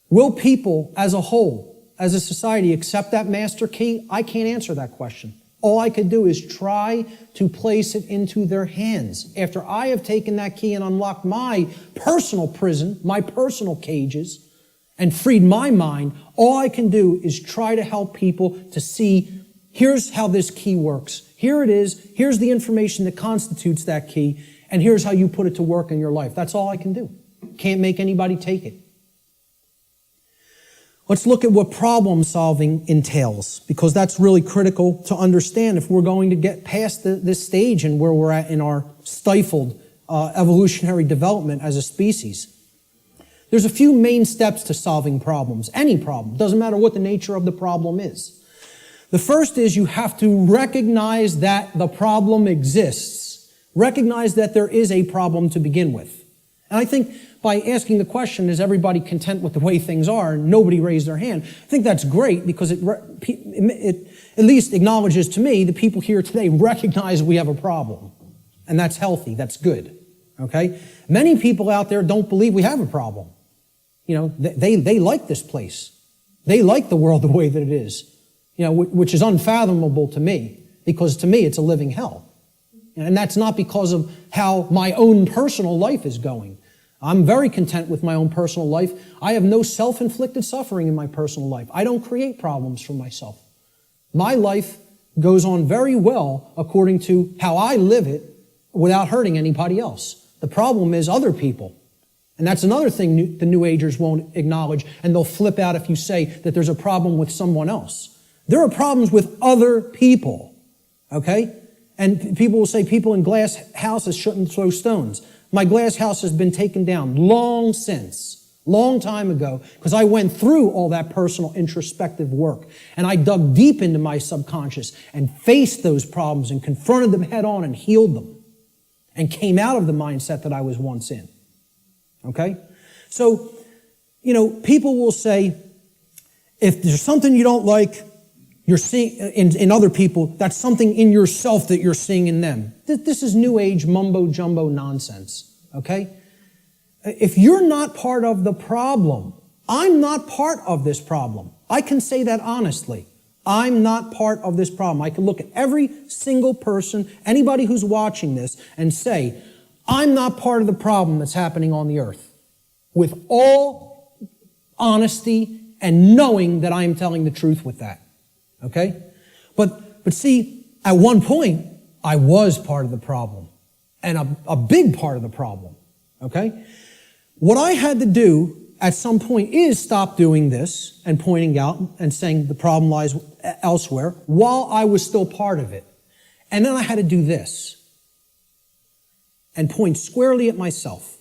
will people as a whole, as a society, accept that master key? I can't answer that question. All I could do is try to place it into their hands. After I have taken that key and unlocked my personal prison, my personal cages, and freed my mind, all I can do is try to help people to see, here's how this key works. Here it is. Here's the information that constitutes that key. And here's how you put it to work in your life. That's all I can do. Can't make anybody take it. Let's look at what problem solving entails, because that's really critical to understand if we're going to get past this stage and where we're at in our stifled evolutionary development as a species. There's a few main steps to solving problems, any problem. Doesn't matter what the nature of the problem is. The first is you have to recognize that the problem exists. Recognize that there is a problem to begin with. And I think by asking the question, is everybody content with the way things are? And nobody raised their hand. I think that's great, because it at least acknowledges to me the people here today recognize we have a problem. And that's healthy. That's good. Okay? Many people out there don't believe we have a problem. You know, they like this place. They like the world the way that it is. You know, which is unfathomable to me, because to me it's a living hell. And that's not because of how my own personal life is going. I'm very content with my own personal life. I have no self-inflicted suffering in my personal life. I don't create problems for myself. My life goes on very well according to how I live it without hurting anybody else. The problem is other people. And that's another thing the New Agers won't acknowledge, and they'll flip out if you say that there's a problem with someone else. There are problems with other people, okay? And people will say people in glass houses shouldn't throw stones. My glass house has been taken down long time ago, because I went through all that personal introspective work. And I dug deep into my subconscious and faced those problems and confronted them head on and healed them and came out of the mindset that I was once in. Okay? So, you know, people will say, if there's something you don't like, you're seeing in other people, that's something in yourself that you're seeing in them. This is New Age mumbo-jumbo nonsense, okay? If you're not part of the problem, I'm not part of this problem. I can say that honestly. I'm not part of this problem. I can look at every single person, anybody who's watching this, and say, I'm not part of the problem that's happening on the earth. With all honesty and knowing that I am telling the truth with that. Okay? But see, at one point, I was part of the problem. And a big part of the problem. Okay? What I had to do at some point is stop doing this and pointing out and saying the problem lies elsewhere while I was still part of it. And then I had to do this and point squarely at myself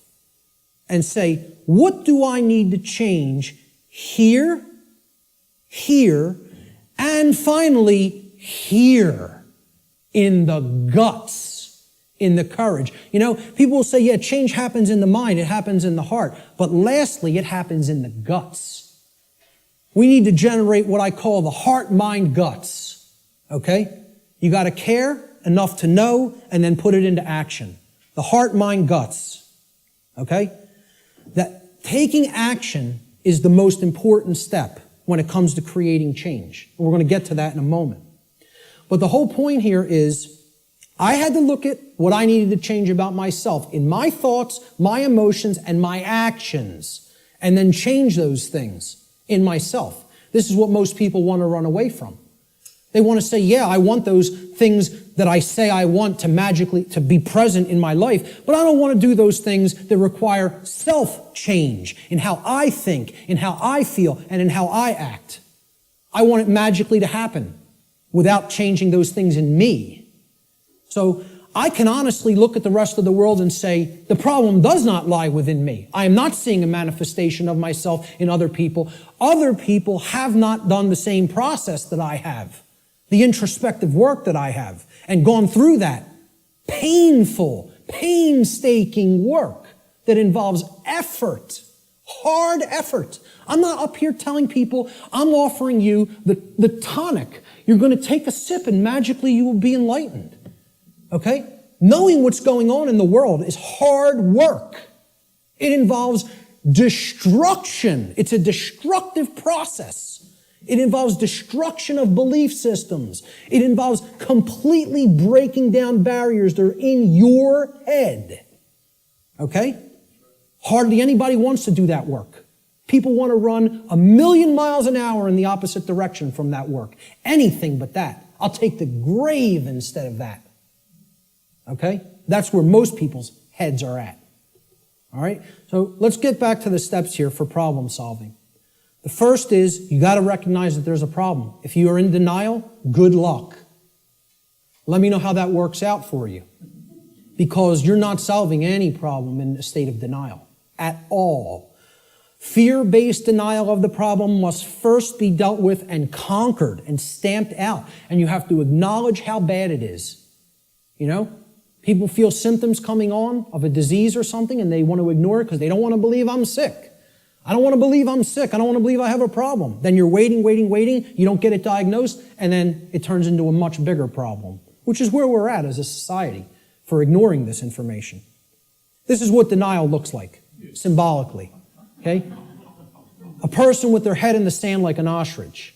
and say, what do I need to change here, and finally here, in the guts, in the courage? You know, people will say, yeah, change happens in the mind, it happens in the heart. But lastly, it happens in the guts. We need to generate what I call the heart, mind, guts. Okay? You got to care enough to know and then put it into action. The heart, mind, guts. Okay? That taking action is the most important step when it comes to creating change. And we're going to get to that in a moment. But the whole point here is I had to look at what I needed to change about myself in my thoughts, my emotions, and my actions, and then change those things in myself. This is what most people want to run away from. They want to say, yeah, I want those things that I say I want to magically to be present in my life, but I don't want to do those things that require self-change in how I think, in how I feel, and in how I act. I want it magically to happen without changing those things in me. So I can honestly look at the rest of the world and say, the problem does not lie within me. I am not seeing a manifestation of myself in other people. Other people have not done the same process that I have, the introspective work that I have, and gone through that painful, painstaking work that involves effort, hard effort. I'm not up here telling people, I'm offering you the tonic. You're going to take a sip and magically you will be enlightened. Okay? Knowing what's going on in the world is hard work. It involves destruction. It's a destructive process. It involves destruction of belief systems. It involves completely breaking down barriers that are in your head. Okay? Hardly anybody wants to do that work. People want to run 1,000,000 miles an hour in the opposite direction from that work. Anything but that. I'll take the grave instead of that. Okay? That's where most people's heads are at. All right? So let's get back to the steps here for problem solving. The first is you got to recognize that there's a problem. If you are in denial, good luck. Let me know how that works out for you. Because you're not solving any problem in a state of denial at all. Fear-based denial of the problem must first be dealt with and conquered and stamped out. And you have to acknowledge how bad it is. You know? People feel symptoms coming on of a disease or something and they want to ignore it because they don't want to believe I'm sick. I don't want to believe I'm sick. I don't want to believe I have a problem. Then you're waiting. You don't get it diagnosed, and then it turns into a much bigger problem, which is where we're at as a society for ignoring this information. This is what denial looks like, symbolically. Okay? A person with their head in the sand like an ostrich.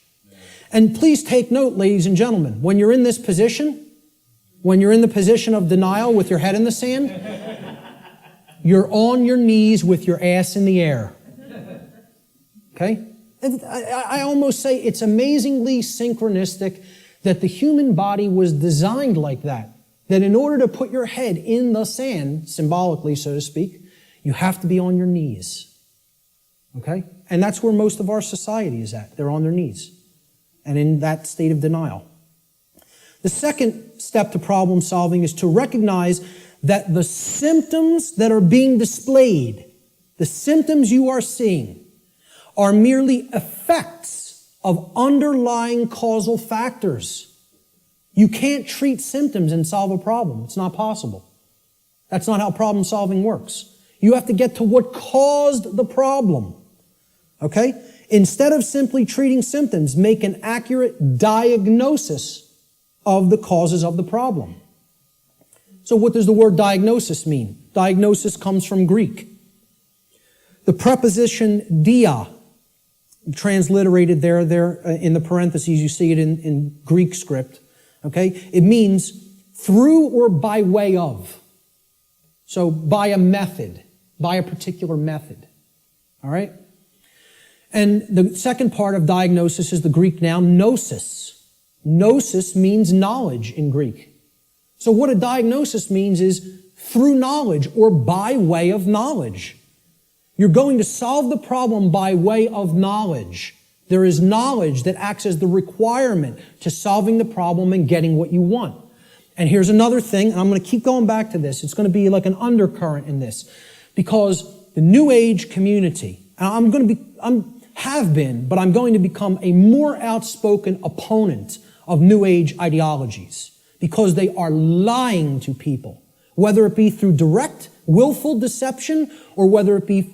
And please take note, ladies and gentlemen, when you're in this position, when you're in the position of denial with your head in the sand, you're on your knees with your ass in the air. Okay? And I almost say it's amazingly synchronistic that the human body was designed like that. That in order to put your head in the sand, symbolically, so to speak, you have to be on your knees. Okay? And that's where most of our society is at. They're on their knees. And in that state of denial. The second step to problem solving is to recognize that the symptoms that are being displayed, the symptoms you are seeing, are merely effects of underlying causal factors. You can't treat symptoms and solve a problem. It's not possible. That's not how problem solving works. You have to get to what caused the problem. Okay? Instead of simply treating symptoms, make an accurate diagnosis of the causes of the problem. So what does the word diagnosis mean? Diagnosis comes from Greek. The preposition dia, transliterated there in the parentheses, you see it in Greek script. Okay? It means through or by way of. So by a method, by a particular method. All right? And the second part of diagnosis is the Greek noun gnosis. Gnosis means knowledge in Greek. So what a diagnosis means is through knowledge or by way of knowledge. You're going to solve the problem by way of knowledge. There is knowledge that acts as the requirement to solving the problem and getting what you want. And here's another thing, and I'm going to keep going back to this. It's going to be like an undercurrent in this. Because the New Age community, and I'm going to become a more outspoken opponent of New Age ideologies. Because they are lying to people. Whether it be through direct, willful deception, or whether it be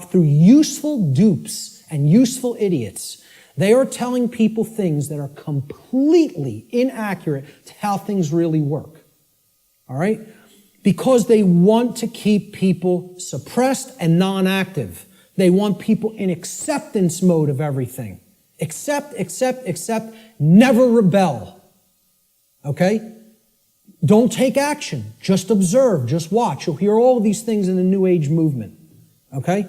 through useful dupes and useful idiots. They are telling people things that are completely inaccurate to how things really work. All right? Because they want to keep people suppressed and non-active. They want people in acceptance mode of everything. Accept, never rebel. Okay? Don't take action. Just observe. Just watch. You'll hear all of these things in the New Age movement. Okay?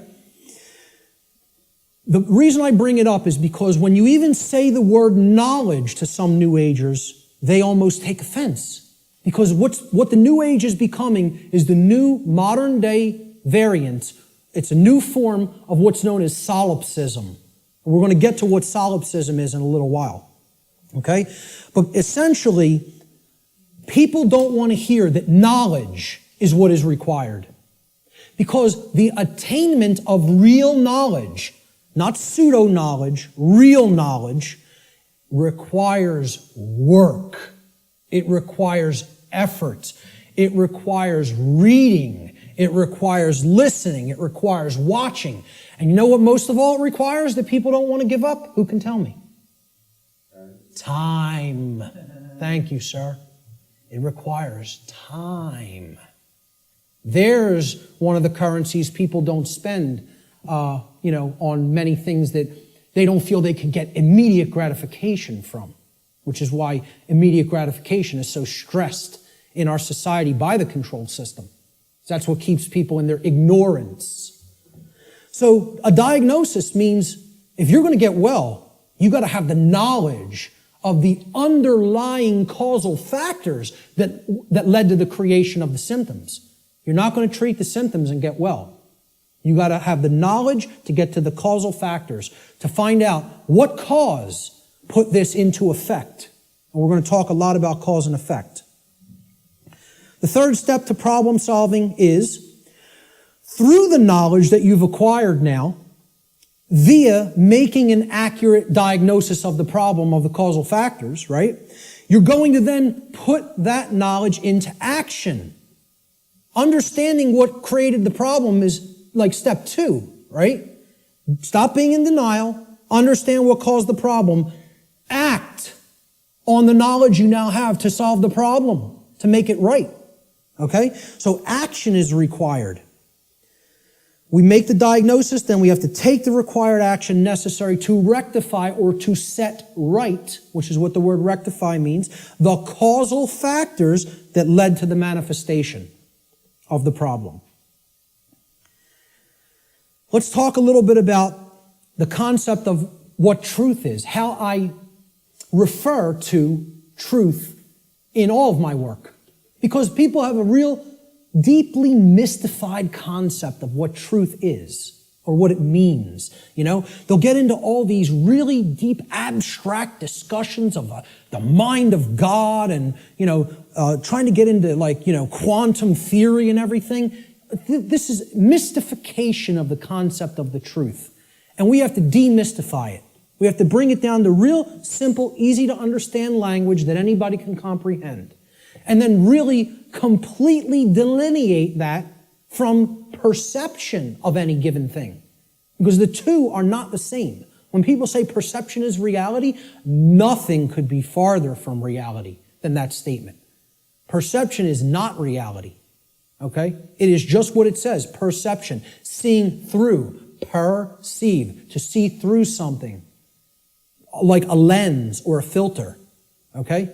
The reason I bring it up is because when you even say the word knowledge to some New Agers, they almost take offense. Because what the New Age is becoming is the new modern day variant. It's a new form of what's known as solipsism. We're going to get to what solipsism is in a little while. Okay? But essentially, people don't want to hear that knowledge is what is required. Because the attainment of real knowledge, not pseudo-knowledge, real knowledge, requires work. It requires effort. It requires reading. It requires listening. It requires watching. And you know what most of all it requires that people don't want to give up? Who can tell me? Time. Thank you, sir. It requires time. There's one of the currencies people don't spend, on many things that they don't feel they can get immediate gratification from, which is why immediate gratification is so stressed in our society by the control system. That's what keeps people in their ignorance. So a diagnosis means if you're going to get well, you got to have the knowledge of the underlying causal factors that led to the creation of the symptoms. You're not going to treat the symptoms and get well. You got to have the knowledge to get to the causal factors, to find out what cause put this into effect. And we're going to talk a lot about cause and effect. The third step to problem solving is, through the knowledge that you've acquired now, via making an accurate diagnosis of the problem of the causal factors, right? You're going to then put that knowledge into action. Understanding what created the problem is like step 2, right? Stop being in denial. Understand what caused the problem. Act on the knowledge you now have to solve the problem, to make it right. Okay? So action is required. We make the diagnosis, then we have to take the required action necessary to rectify or to set right, which is what the word rectify means, the causal factors that led to the manifestation of the problem. Let's talk a little bit about the concept of what truth is, how I refer to truth in all of my work. Because people have a real deeply mystified concept of what truth is or what it means. They'll get into all these really deep abstract discussions of the mind of God and, trying to get into quantum theory and everything. This is mystification of the concept of the truth. And we have to demystify it. We have to bring it down to real simple, easy to understand language that anybody can comprehend. And then really completely delineate that from perception of any given thing. Because the two are not the same. When people say perception is reality, nothing could be farther from reality than that statement. Perception is not reality. Okay? It is just what it says, perception. Seeing through, perceive, to see through something. Like a lens or a filter. Okay?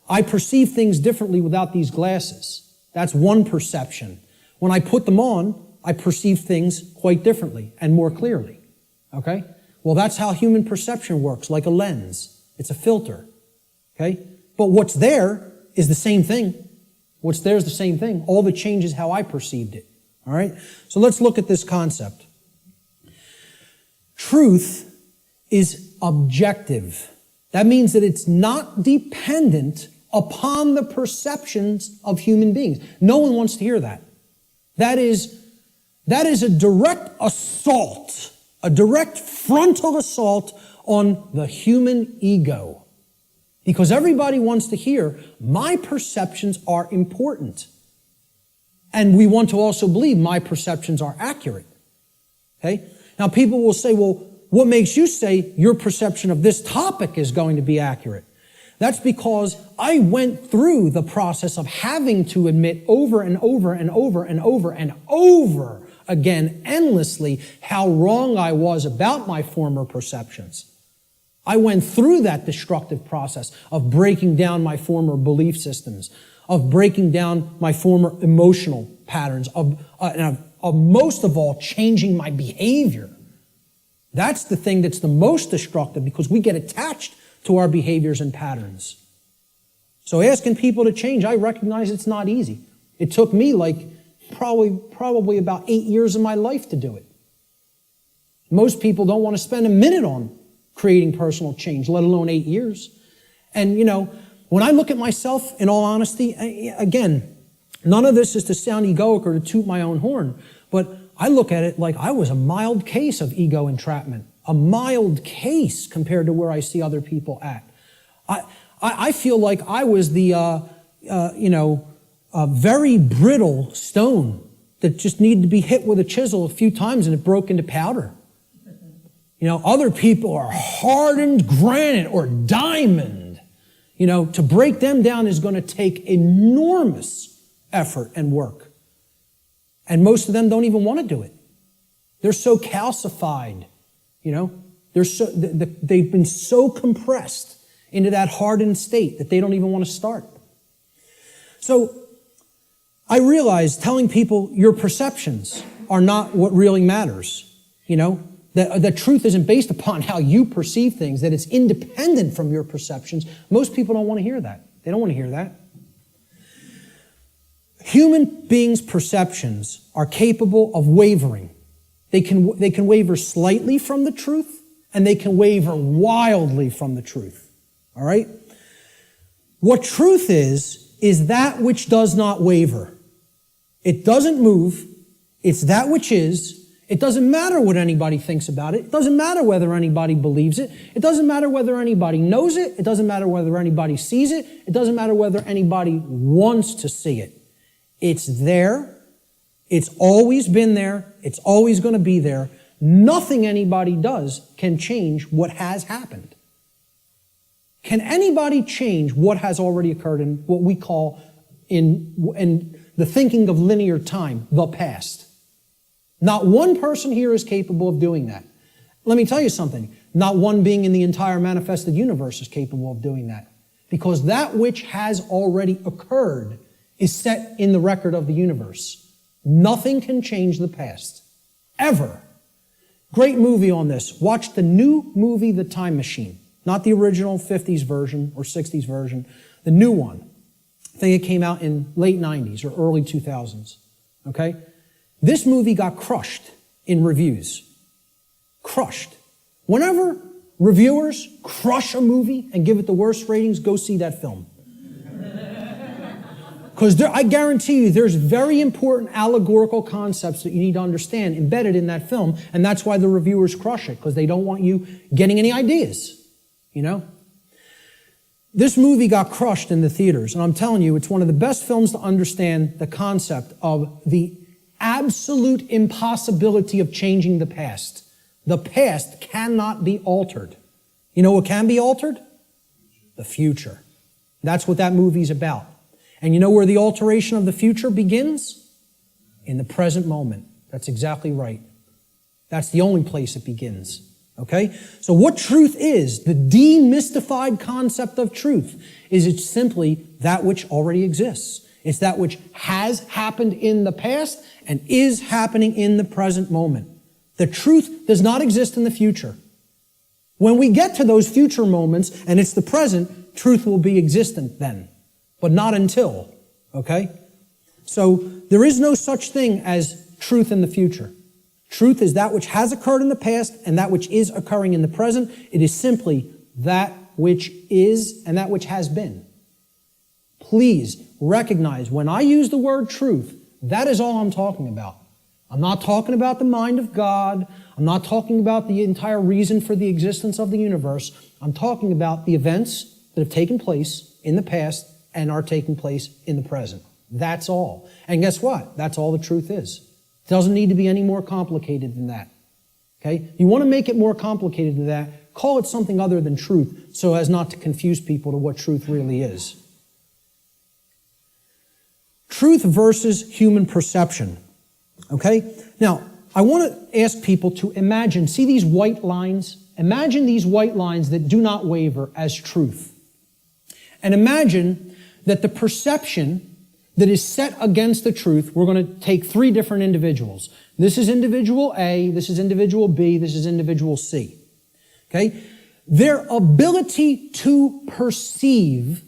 I perceive things differently without these glasses. That's one perception. When I put them on, I perceive things quite differently and more clearly. Okay? Well, that's how human perception works, like a lens. It's a filter. Okay? But what's there is the same thing. What's there is the same thing. All that changes how I perceived it. All right? So let's look at this concept. Truth is objective. That means that it's not dependent upon the perceptions of human beings. No one wants to hear that. That is a direct assault, a direct frontal assault on the human ego. Because everybody wants to hear, my perceptions are important. And we want to also believe my perceptions are accurate. Okay? Now people will say, well, what makes you say your perception of this topic is going to be accurate? That's because I went through the process of having to admit over and over and over and over and over again, endlessly, how wrong I was about my former perceptions. I went through that destructive process of breaking down my former belief systems, of breaking down my former emotional patterns, of most of all, changing my behavior. That's the thing that's the most destructive because we get attached to our behaviors and patterns. So asking people to change, I recognize it's not easy. It took me probably about 8 years of my life to do it. Most people don't want to spend a minute on creating personal change, let alone 8 years. And, when I look at myself, in all honesty, again, none of this is to sound egoic or to toot my own horn, but I look at it like I was a mild case of ego entrapment, a mild case compared to where I see other people at. I feel like I was the, very brittle stone that just needed to be hit with a chisel a few times and it broke into powder. Other people are hardened granite or diamond. To break them down is going to take enormous effort and work. And most of them don't even want to do it. They're so calcified, they've been so compressed into that hardened state that they don't even want to start. So I realize telling people your perceptions are not what really matters, that truth isn't based upon how you perceive things, that it's independent from your perceptions. Most people don't want to hear that. They don't want to hear that. Human beings' perceptions are capable of wavering. They can waver slightly from the truth, and they can waver wildly from the truth. All right? What truth is that which does not waver. It doesn't move. It's that which is. It doesn't matter what anybody thinks about it. It doesn't matter whether anybody believes it. It doesn't matter whether anybody knows it. It doesn't matter whether anybody sees it. It doesn't matter whether anybody wants to see it. It's there. It's always been there. It's always going to be there. Nothing anybody does can change what has happened. Can anybody change what has already occurred in what we call in the thinking of linear time, the past? Not one person here is capable of doing that. Let me tell you something. Not one being in the entire manifested universe is capable of doing that. Because that which has already occurred is set in the record of the universe. Nothing can change the past. Ever. Great movie on this. Watch the new movie, The Time Machine. Not the original 50s version or 60s version. The new one. I think it came out in late 90s or early 2000s. Okay? This movie got crushed in reviews. Crushed. Whenever reviewers crush a movie and give it the worst ratings, go see that film. Because I guarantee you there's very important allegorical concepts that you need to understand embedded in that film, and that's why the reviewers crush it, because they don't want you getting any ideas, This movie got crushed in the theaters, and I'm telling you, it's one of the best films to understand the concept of the absolute impossibility of changing the past. The past cannot be altered. You know what can be altered? The future. That's what that movie's about. And you know where the alteration of the future begins? In the present moment. That's exactly right. That's the only place it begins. Okay? So what truth is, the demystified concept of truth, is it's simply that which already exists. It's that which has happened in the past and is happening in the present moment. The truth does not exist in the future. When we get to those future moments and it's the present, truth will be existent then. But not until, okay? So there is no such thing as truth in the future. Truth is that which has occurred in the past and that which is occurring in the present. It is simply that which is and that which has been. Please recognize when I use the word truth, that is all I'm talking about. I'm not talking about the mind of God. I'm not talking about the entire reason for the existence of the universe. I'm talking about the events that have taken place in the past and are taking place in the present. That's all. And guess what? That's all the truth is. It doesn't need to be any more complicated than that. Okay? You want to make it more complicated than that, call it something other than truth so as not to confuse people to what truth really is. Truth versus human perception. Okay? Now, I want to ask people to imagine, see these white lines? Imagine these white lines that do not waver as truth. And imagine that the perception that is set against the truth, we're going to take three different individuals. This is individual A, this is individual B, this is individual C. Okay? Their ability to perceive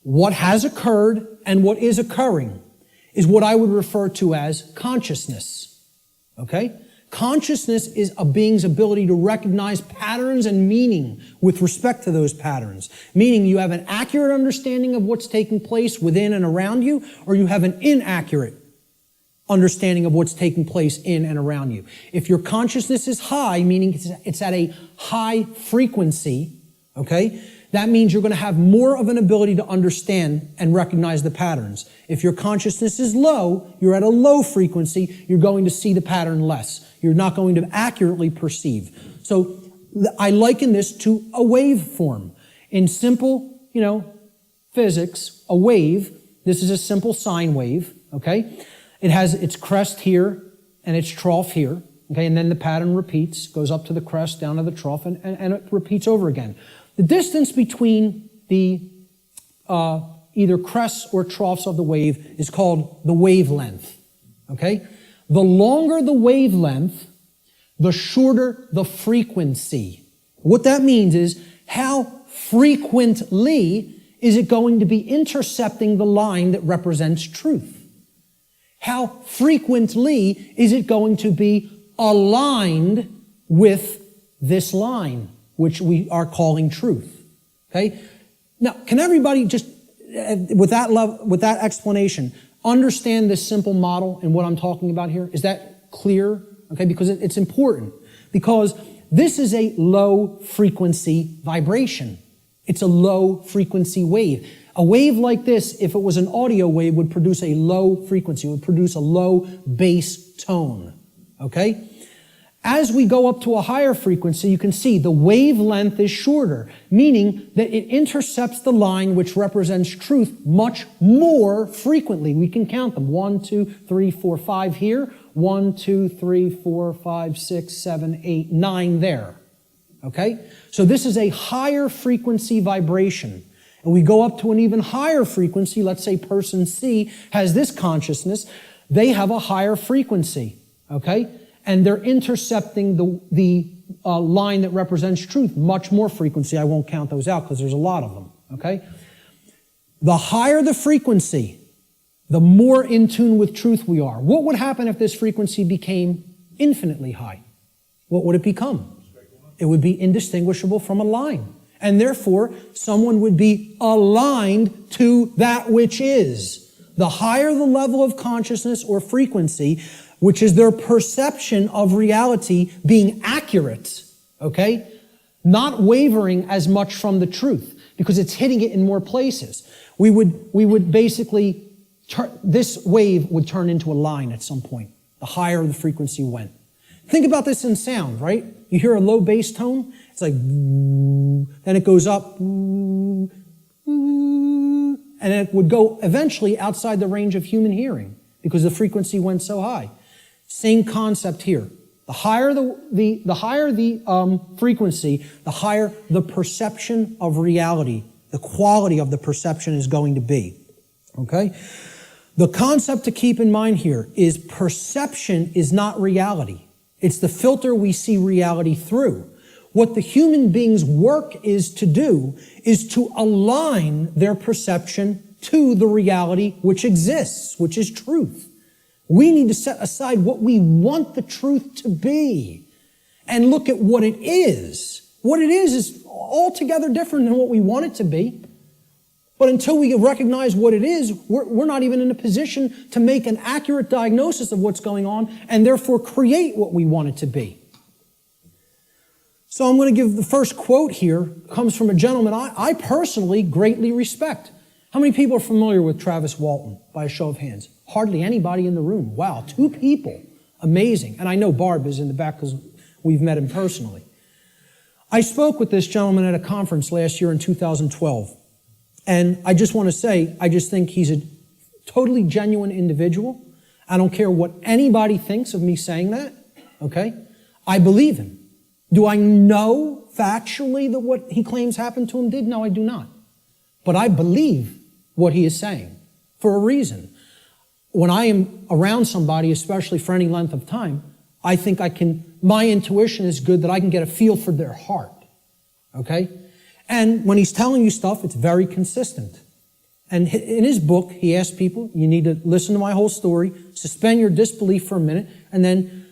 what has occurred and what is occurring is what I would refer to as consciousness. Okay? Consciousness is a being's ability to recognize patterns and meaning with respect to those patterns. Meaning you have an accurate understanding of what's taking place within and around you, or you have an inaccurate understanding of what's taking place in and around you. If your consciousness is high, meaning it's at a high frequency, okay, that means you're going to have more of an ability to understand and recognize the patterns. If your consciousness is low, you're at a low frequency, you're going to see the pattern less. You're not going to accurately perceive. So I liken this to a waveform. In simple, physics, a wave, this is a simple sine wave, okay? It has its crest here and its trough here, okay? And then the pattern repeats, goes up to the crest, down to the trough, and it repeats over again. The distance between the either crests or troughs of the wave is called the wavelength, okay? The longer the wavelength, the shorter the frequency. What that means is how frequently is it going to be intercepting the line that represents truth? How frequently is it going to be aligned with this line, which we are calling truth? Okay? Now, can everybody just, with that explanation, understand this simple model and what I'm talking about here? Is that clear? Okay, because it's important. Because this is a low frequency vibration. It's a low frequency wave. A wave like this, if it was an audio wave, would produce a low frequency, would produce a low bass tone. Okay? As we go up to a higher frequency, you can see the wavelength is shorter, meaning that it intercepts the line which represents truth much more frequently. We can count them. 1, 2, 3, 4, 5 here. 1, 2, 3, 4, 5, 6, 7, 8, 9 there. Okay? So this is a higher frequency vibration. And we go up to an even higher frequency. Let's say person C has this consciousness. They have a higher frequency. Okay? And they're intercepting the line that represents truth much more frequency. I won't count those out because there's a lot of them, okay? The higher the frequency, the more in tune with truth we are. What would happen if this frequency became infinitely high? What would it become? It would be indistinguishable from a line. And therefore, someone would be aligned to that which is. The higher the level of consciousness or frequency, which is their perception of reality being accurate, okay? Not wavering as much from the truth, because it's hitting it in more places. We would basically, this wave would turn into a line at some point, the higher the frequency went. Think about this in sound, right? You hear a low bass tone, it's like, then it goes up, and it would go eventually outside the range of human hearing, because the frequency went so high. Same concept here. The higher the frequency, the higher the perception of reality, the quality of the perception is going to be. Okay? The concept to keep in mind here is perception is not reality. It's the filter we see reality through. What the human being's work is to do is to align their perception to the reality which exists, which is truth. We need to set aside what we want the truth to be and look at what it is. What it is altogether different than what we want it to be. But until we recognize what it is, we're not even in a position to make an accurate diagnosis of what's going on and therefore create what we want it to be. So I'm going to give the first quote here, comes from a gentleman I personally greatly respect. How many people are familiar with Travis Walton, by a show of hands? Hardly anybody in the room. Wow, 2 people. Amazing. And I know Barb is in the back because we've met him personally. I spoke with this gentleman at a conference last year in 2012. And I just want to say, I just think he's a totally genuine individual. I don't care what anybody thinks of me saying that, okay? I believe him. Do I know factually that what he claims happened to him did? No, I do not. But I believe what he is saying for a reason. when I am around somebody, especially for any length of time, I think my intuition is good that I can get a feel for their heart. Okay? And when he's telling you stuff, it's very consistent. And in his book, he asks people, you need to listen to my whole story, suspend your disbelief for a minute, and then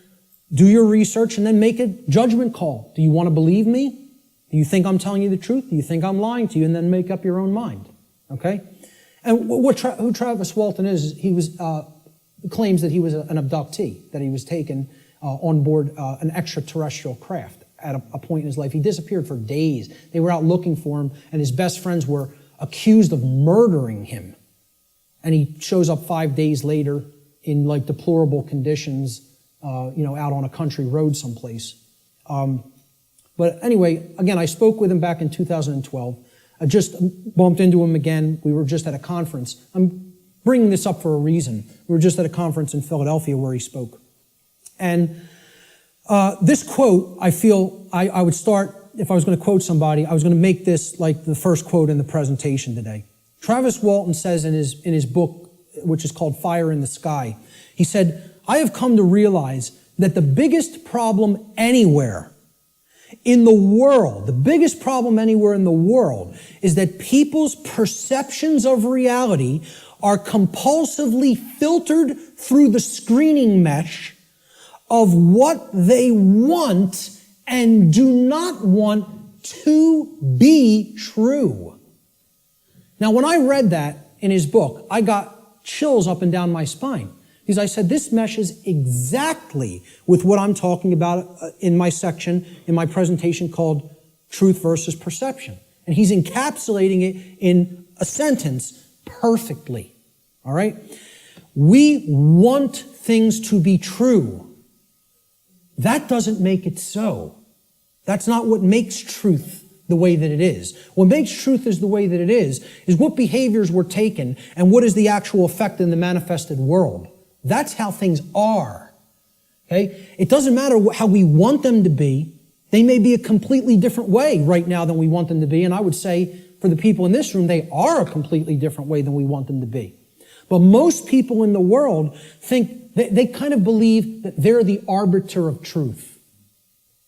do your research and then make a judgment call. Do you want to believe me? Do you think I'm telling you the truth? Do you think I'm lying to you? And then make up your own mind. Okay? And who Travis Walton is, he claims that he was an abductee, that he was taken on board an extraterrestrial craft at a point in his life. He disappeared for days. They were out looking for him, and his best friends were accused of murdering him. And he shows up 5 days later in like deplorable conditions, out on a country road someplace. But anyway, again, I spoke with him back in 2012. I just bumped into him again. We were just at a conference. I'm bringing this up for a reason. We were just at a conference in Philadelphia where he spoke. And this quote, I feel I would start, if I was going to quote somebody, I was going to make this like the first quote in the presentation today. Travis Walton says in his book, which is called Fire in the Sky, he said, I have come to realize that the biggest problem anywhere in the world, the biggest problem anywhere in the world is that people's perceptions of reality are compulsively filtered through the screening mesh of what they want and do not want to be true. Now, when I read that in his book, I got chills up and down my spine. Because I said, this meshes exactly with what I'm talking about in my section, in my presentation called Truth versus Perception. And he's encapsulating it in a sentence perfectly. All right? We want things to be true. That doesn't make it so. That's not what makes truth the way that it is. What makes truth is the way that it is what behaviors were taken and what is the actual effect in the manifested world. That's how things are. Okay? It doesn't matter how we want them to be. They may be a completely different way right now than we want them to be. And I would say for the people in this room, they are a completely different way than we want them to be. But most people in the world think, they kind of believe that they're the arbiter of truth.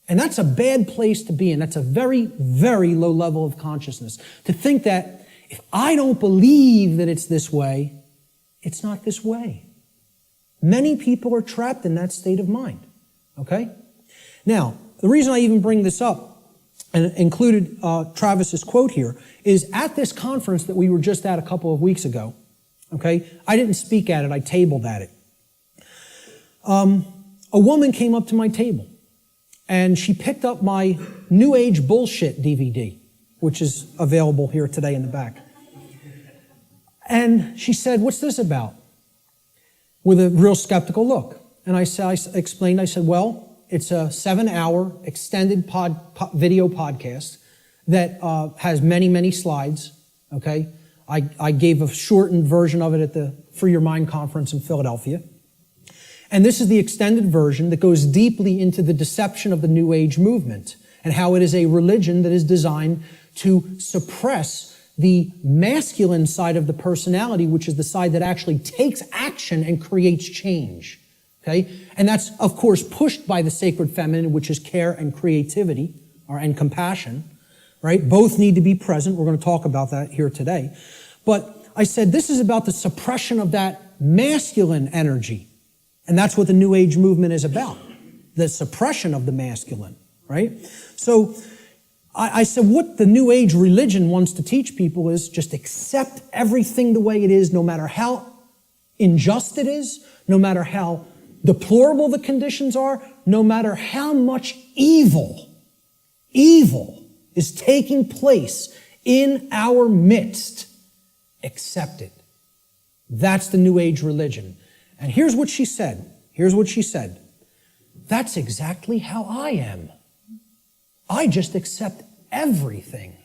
And that's a bad place to be in. That's a very, very low level of consciousness. To think that if I don't believe that it's this way, it's not this way. Many people are trapped in that state of mind. Okay? Now, the reason I even bring this up and included Travis's quote here is at this conference that we were just at a couple of weeks ago. Okay? I didn't speak at it. I tabled at it. A woman came up to my table and she picked up my New Age Bullshit DVD, which is available here today in the back. And she said, "What's this about?" With a real skeptical look. And I explained, well, it's a 7-hour extended video podcast that has many, many slides, okay? I gave a shortened version of it at the Free Your Mind conference in Philadelphia. And this is the extended version that goes deeply into the deception of the New Age movement and how it is a religion that is designed to suppress the masculine side of the personality, which is the side that actually takes action and creates change. Okay? And that's, of course, pushed by the sacred feminine, which is care and creativity, and compassion. Right? Both need to be present. We're going to talk about that here today. But I said this is about the suppression of that masculine energy. And that's what the New Age movement is about. The suppression of the masculine. Right? So I said what the New Age religion wants to teach people is just accept everything the way it is, no matter how unjust it is, no matter how deplorable the conditions are, no matter how much evil is taking place in our midst. Accept it. That's the New Age religion. And here's what she said. That's exactly how I am. I just accept everything.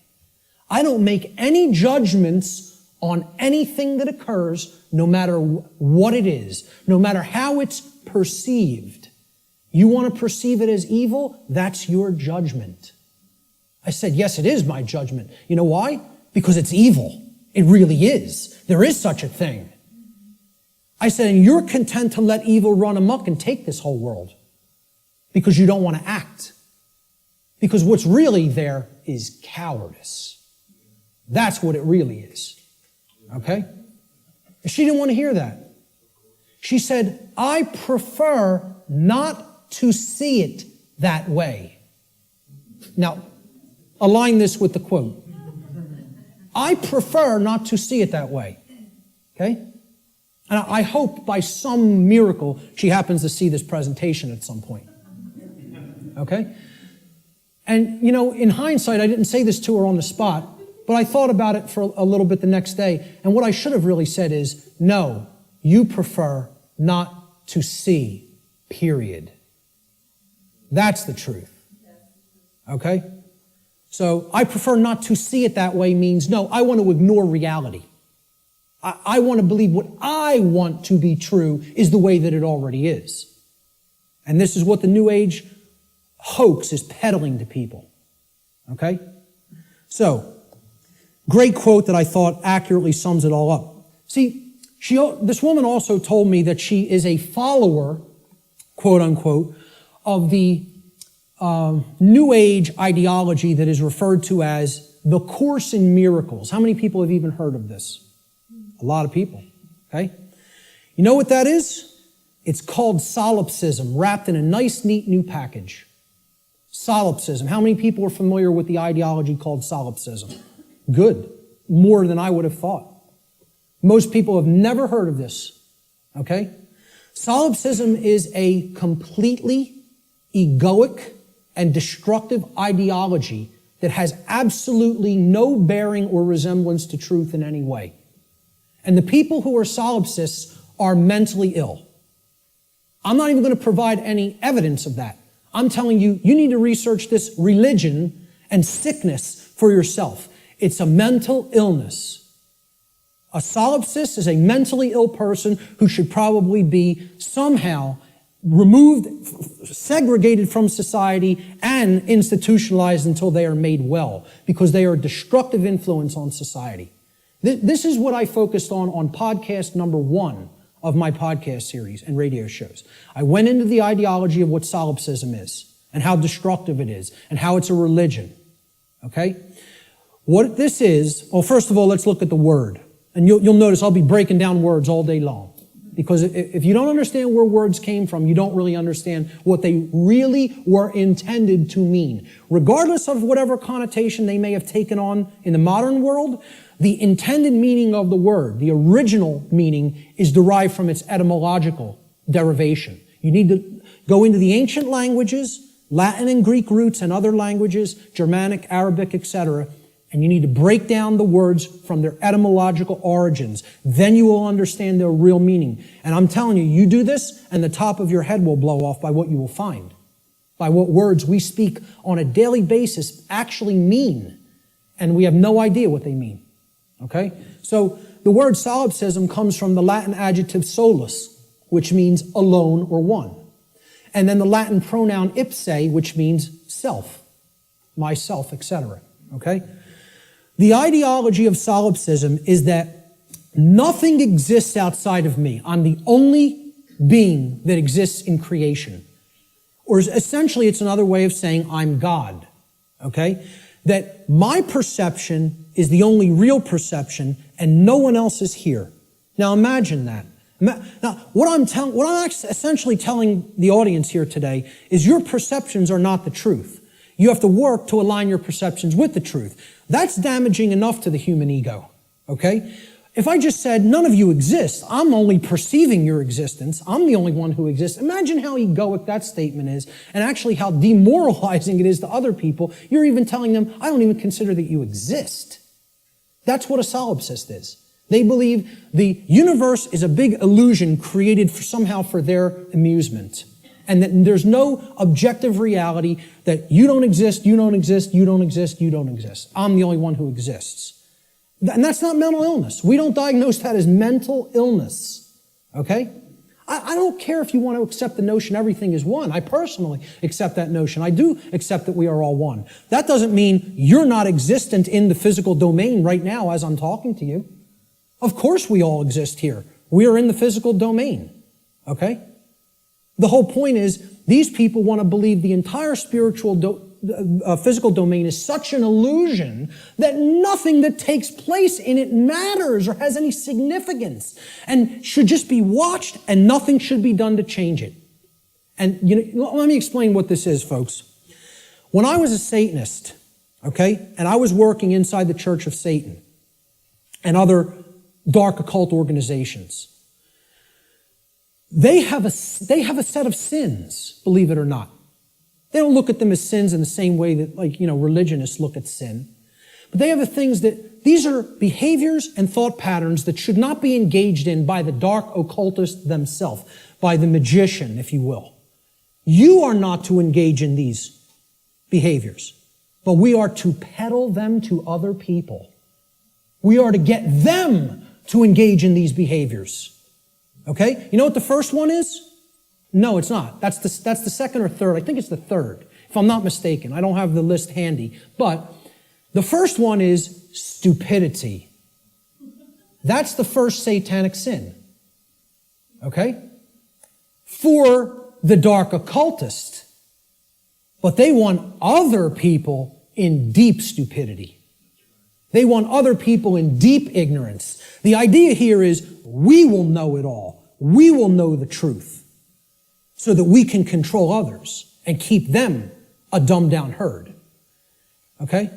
I don't make any judgments on anything that occurs, no matter what it is, no matter how it's perceived. You want to perceive it as evil? That's your judgment. I said, yes, it is my judgment. You know why? Because it's evil. It really is. There is such a thing. I said, and you're content to let evil run amok and take this whole world because you don't want to act. Because what's really there is cowardice. That's what it really is. Okay? And she didn't want to hear that. She said, I prefer not to see it that way. Now, align this with the quote. I prefer not to see it that way. Okay? And I hope by some miracle she happens to see this presentation at some point. Okay? And, you know, in hindsight, I didn't say this to her on the spot, but I thought about it for a little bit the next day. And what I should have really said is, no, you prefer not to see, period. That's the truth. Okay? So I prefer not to see it that way means, no, I want to ignore reality. I want to believe what I want to be true is the way that it already is. And this is what the New Age hoax is peddling to people. Okay? So, great quote that I thought accurately sums it all up. See, this woman also told me that she is a follower, quote unquote, of the New Age ideology that is referred to as the Course in Miracles. How many people have even heard of this? A lot of people. Okay? You know what that is? It's called solipsism, wrapped in a nice, neat new package. Solipsism. How many people are familiar with the ideology called solipsism? Good. More than I would have thought. Most people have never heard of this. Okay? Solipsism is a completely egoic and destructive ideology that has absolutely no bearing or resemblance to truth in any way. And the people who are solipsists are mentally ill. I'm not even going to provide any evidence of that. I'm telling you, you need to research this religion and sickness for yourself. It's a mental illness. A solipsist is a mentally ill person who should probably be somehow removed, segregated from society, and institutionalized until they are made well, because they are a destructive influence on society. This is what I focused on podcast number 1 of my podcast series and radio shows. I went into the ideology of what solipsism is and how destructive it is and how it's a religion. Okay? What this is, well, first of all, let's look at the word. And you'll notice I'll be breaking down words all day long. Because if you don't understand where words came from, you don't really understand what they really were intended to mean. Regardless of whatever connotation they may have taken on in the modern world, the intended meaning of the word, the original meaning, is derived from its etymological derivation. You need to go into the ancient languages, Latin and Greek roots and other languages, Germanic, Arabic, etc., and you need to break down the words from their etymological origins. Then you will understand their real meaning. And I'm telling you, you do this, and the top of your head will blow off by what you will find, by what words we speak on a daily basis actually mean, and we have no idea what they mean. Okay? So the word solipsism comes from the Latin adjective solus, which means alone or one. And then the Latin pronoun ipse, which means self, myself, etc. Okay? The ideology of solipsism is that nothing exists outside of me. I'm the only being that exists in creation. Or essentially, it's another way of saying I'm God. Okay? That my perception is the only real perception and no one else is here. Now imagine that. Now, what I'm essentially telling the audience here today is your perceptions are not the truth. You have to work to align your perceptions with the truth. That's damaging enough to the human ego, okay? If I just said, none of you exist, I'm only perceiving your existence, I'm the only one who exists, imagine how egoic that statement is, and actually how demoralizing it is to other people. You're even telling them, I don't even consider that you exist. That's what a solipsist is. They believe the universe is a big illusion created somehow for their amusement. And that there's no objective reality that you don't exist, you don't exist, you don't exist, you don't exist. I'm the only one who exists. And that's not mental illness. We don't diagnose that as mental illness. Okay? I don't care if you want to accept the notion everything is one. I personally accept that notion. I do accept that we are all one. That doesn't mean you're not existent in the physical domain right now as I'm talking to you. Of course we all exist here. We are in the physical domain, okay? The whole point is these people want to believe the entire physical domain is such an illusion that nothing that takes place in it matters or has any significance and should just be watched and nothing should be done to change it. And let me explain what this is, folks. When I was a Satanist, okay, and I was working inside the Church of Satan and other dark occult organizations, they have a set of sins, believe it or not. They don't look at them as sins in the same way that, religionists look at sin. But they have the things that, these are behaviors and thought patterns that should not be engaged in by the dark occultist themselves, by the magician, if you will. You are not to engage in these behaviors, but we are to peddle them to other people. We are to get them to engage in these behaviors. Okay? You know what the first one is? No, it's not. That's the second or third. I think it's the third, if I'm not mistaken. I don't have the list handy. But the first one is stupidity. That's the first satanic sin. Okay? For the dark occultist. But they want other people in deep stupidity. They want other people in deep ignorance. The idea here is we will know it all. We will know the truth so that we can control others and keep them a dumbed down herd. Okay?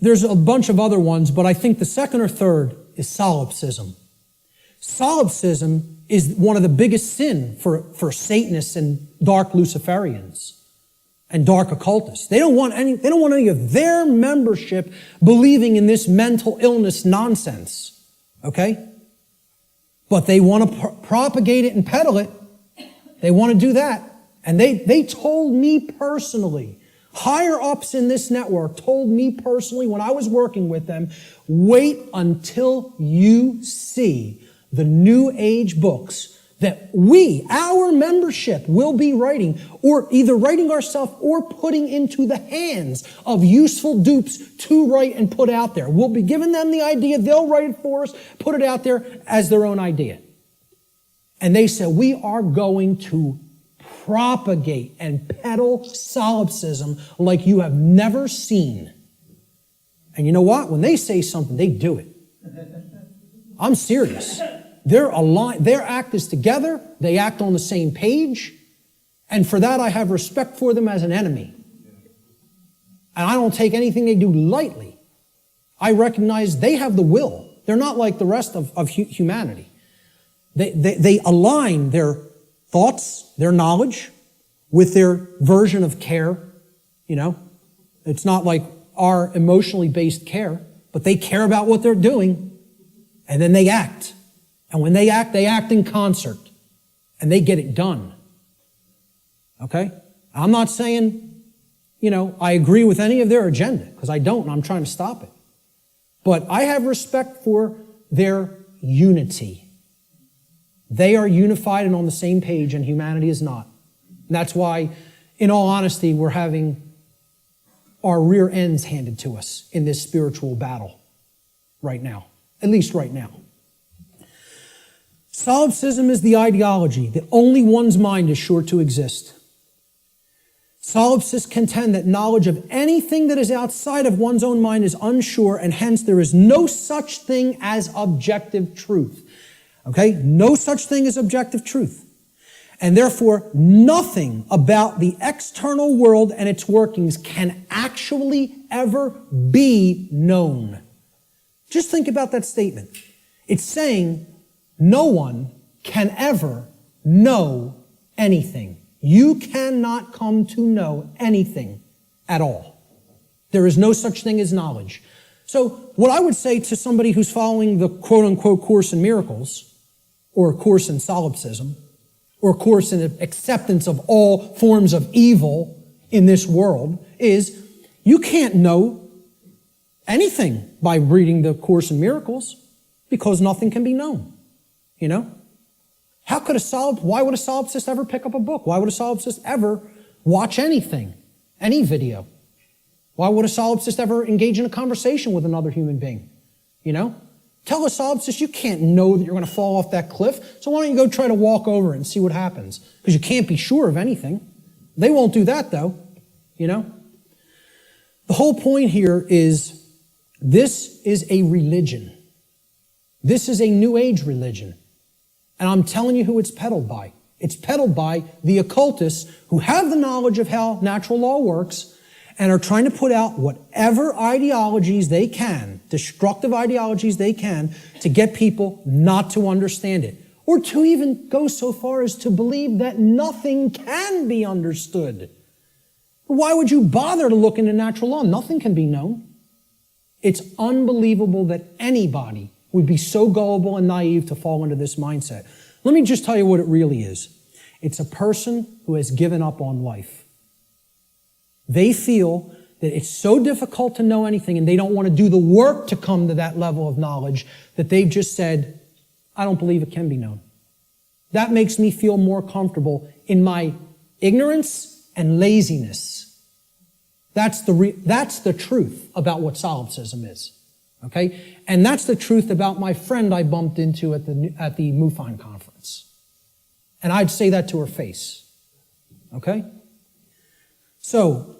There's a bunch of other ones, but I think the second or third is solipsism. Solipsism is one of the biggest sin for Satanists and dark Luciferians and dark occultists. They don't want any of their membership believing in this mental illness nonsense. Okay? But they want to propagate it and peddle it. They want to do that. And they told me personally, higher ups in this network told me personally when I was working with them, wait until you see the New Age books that our membership, will be writing, or either writing ourselves or putting into the hands of useful dupes to write and put out there. We'll be giving them the idea, they'll write it for us, put it out there as their own idea. And they said, we are going to propagate and peddle solipsism like you have never seen. And you know what? When they say something, they do it. I'm serious. They're aligned. Their act is together. They act on the same page. And for that, I have respect for them as an enemy. And I don't take anything they do lightly. I recognize they have the will. They're not like the rest of humanity. They align their thoughts, their knowledge, with their version of care. It's not like our emotionally based care, but they care about what they're doing, and then they act. And when they act in concert, and they get it done. Okay? I'm not saying, I agree with any of their agenda, because I don't, and I'm trying to stop it. But I have respect for their unity. They are unified and on the same page, and humanity is not. And that's why, in all honesty, we're having our rear ends handed to us in this spiritual battle right now. At least right now. Solipsism is the ideology that only one's mind is sure to exist. Solipsists contend that knowledge of anything that is outside of one's own mind is unsure, and hence there is no such thing as objective truth. Okay? No such thing as objective truth. And therefore, nothing about the external world and its workings can actually ever be known. Just think about that statement. It's saying no one can ever know anything. You cannot come to know anything at all. There is no such thing as knowledge. So what I would say to somebody who's following the quote-unquote Course in Miracles, or a Course in Solipsism, or a Course in acceptance of all forms of evil in this world, is you can't know anything by reading the Course in Miracles, because nothing can be known. Why would a solipsist ever pick up a book? Why would a solipsist ever watch anything, any video? Why would a solipsist ever engage in a conversation with another human being? Tell a solipsist you can't know that you're going to fall off that cliff, so why don't you go try to walk over it and see what happens? Because you can't be sure of anything. They won't do that, though, you know? The whole point here is this is a religion. This is a New Age religion. And I'm telling you who it's peddled by. It's peddled by the occultists who have the knowledge of how natural law works and are trying to put out whatever ideologies they can, destructive ideologies they can, to get people not to understand it. Or to even go so far as to believe that nothing can be understood. Why would you bother to look into natural law? Nothing can be known. It's unbelievable that anybody would be so gullible and naive to fall into this mindset. Let me just tell you what it really is. It's a person who has given up on life. They feel that it's so difficult to know anything and they don't want to do the work to come to that level of knowledge that they've just said, I don't believe it can be known. That makes me feel more comfortable in my ignorance and laziness. That's the truth about what solipsism is. Okay? And that's the truth about my friend I bumped into at the MUFON conference. And I'd say that to her face. Okay? So,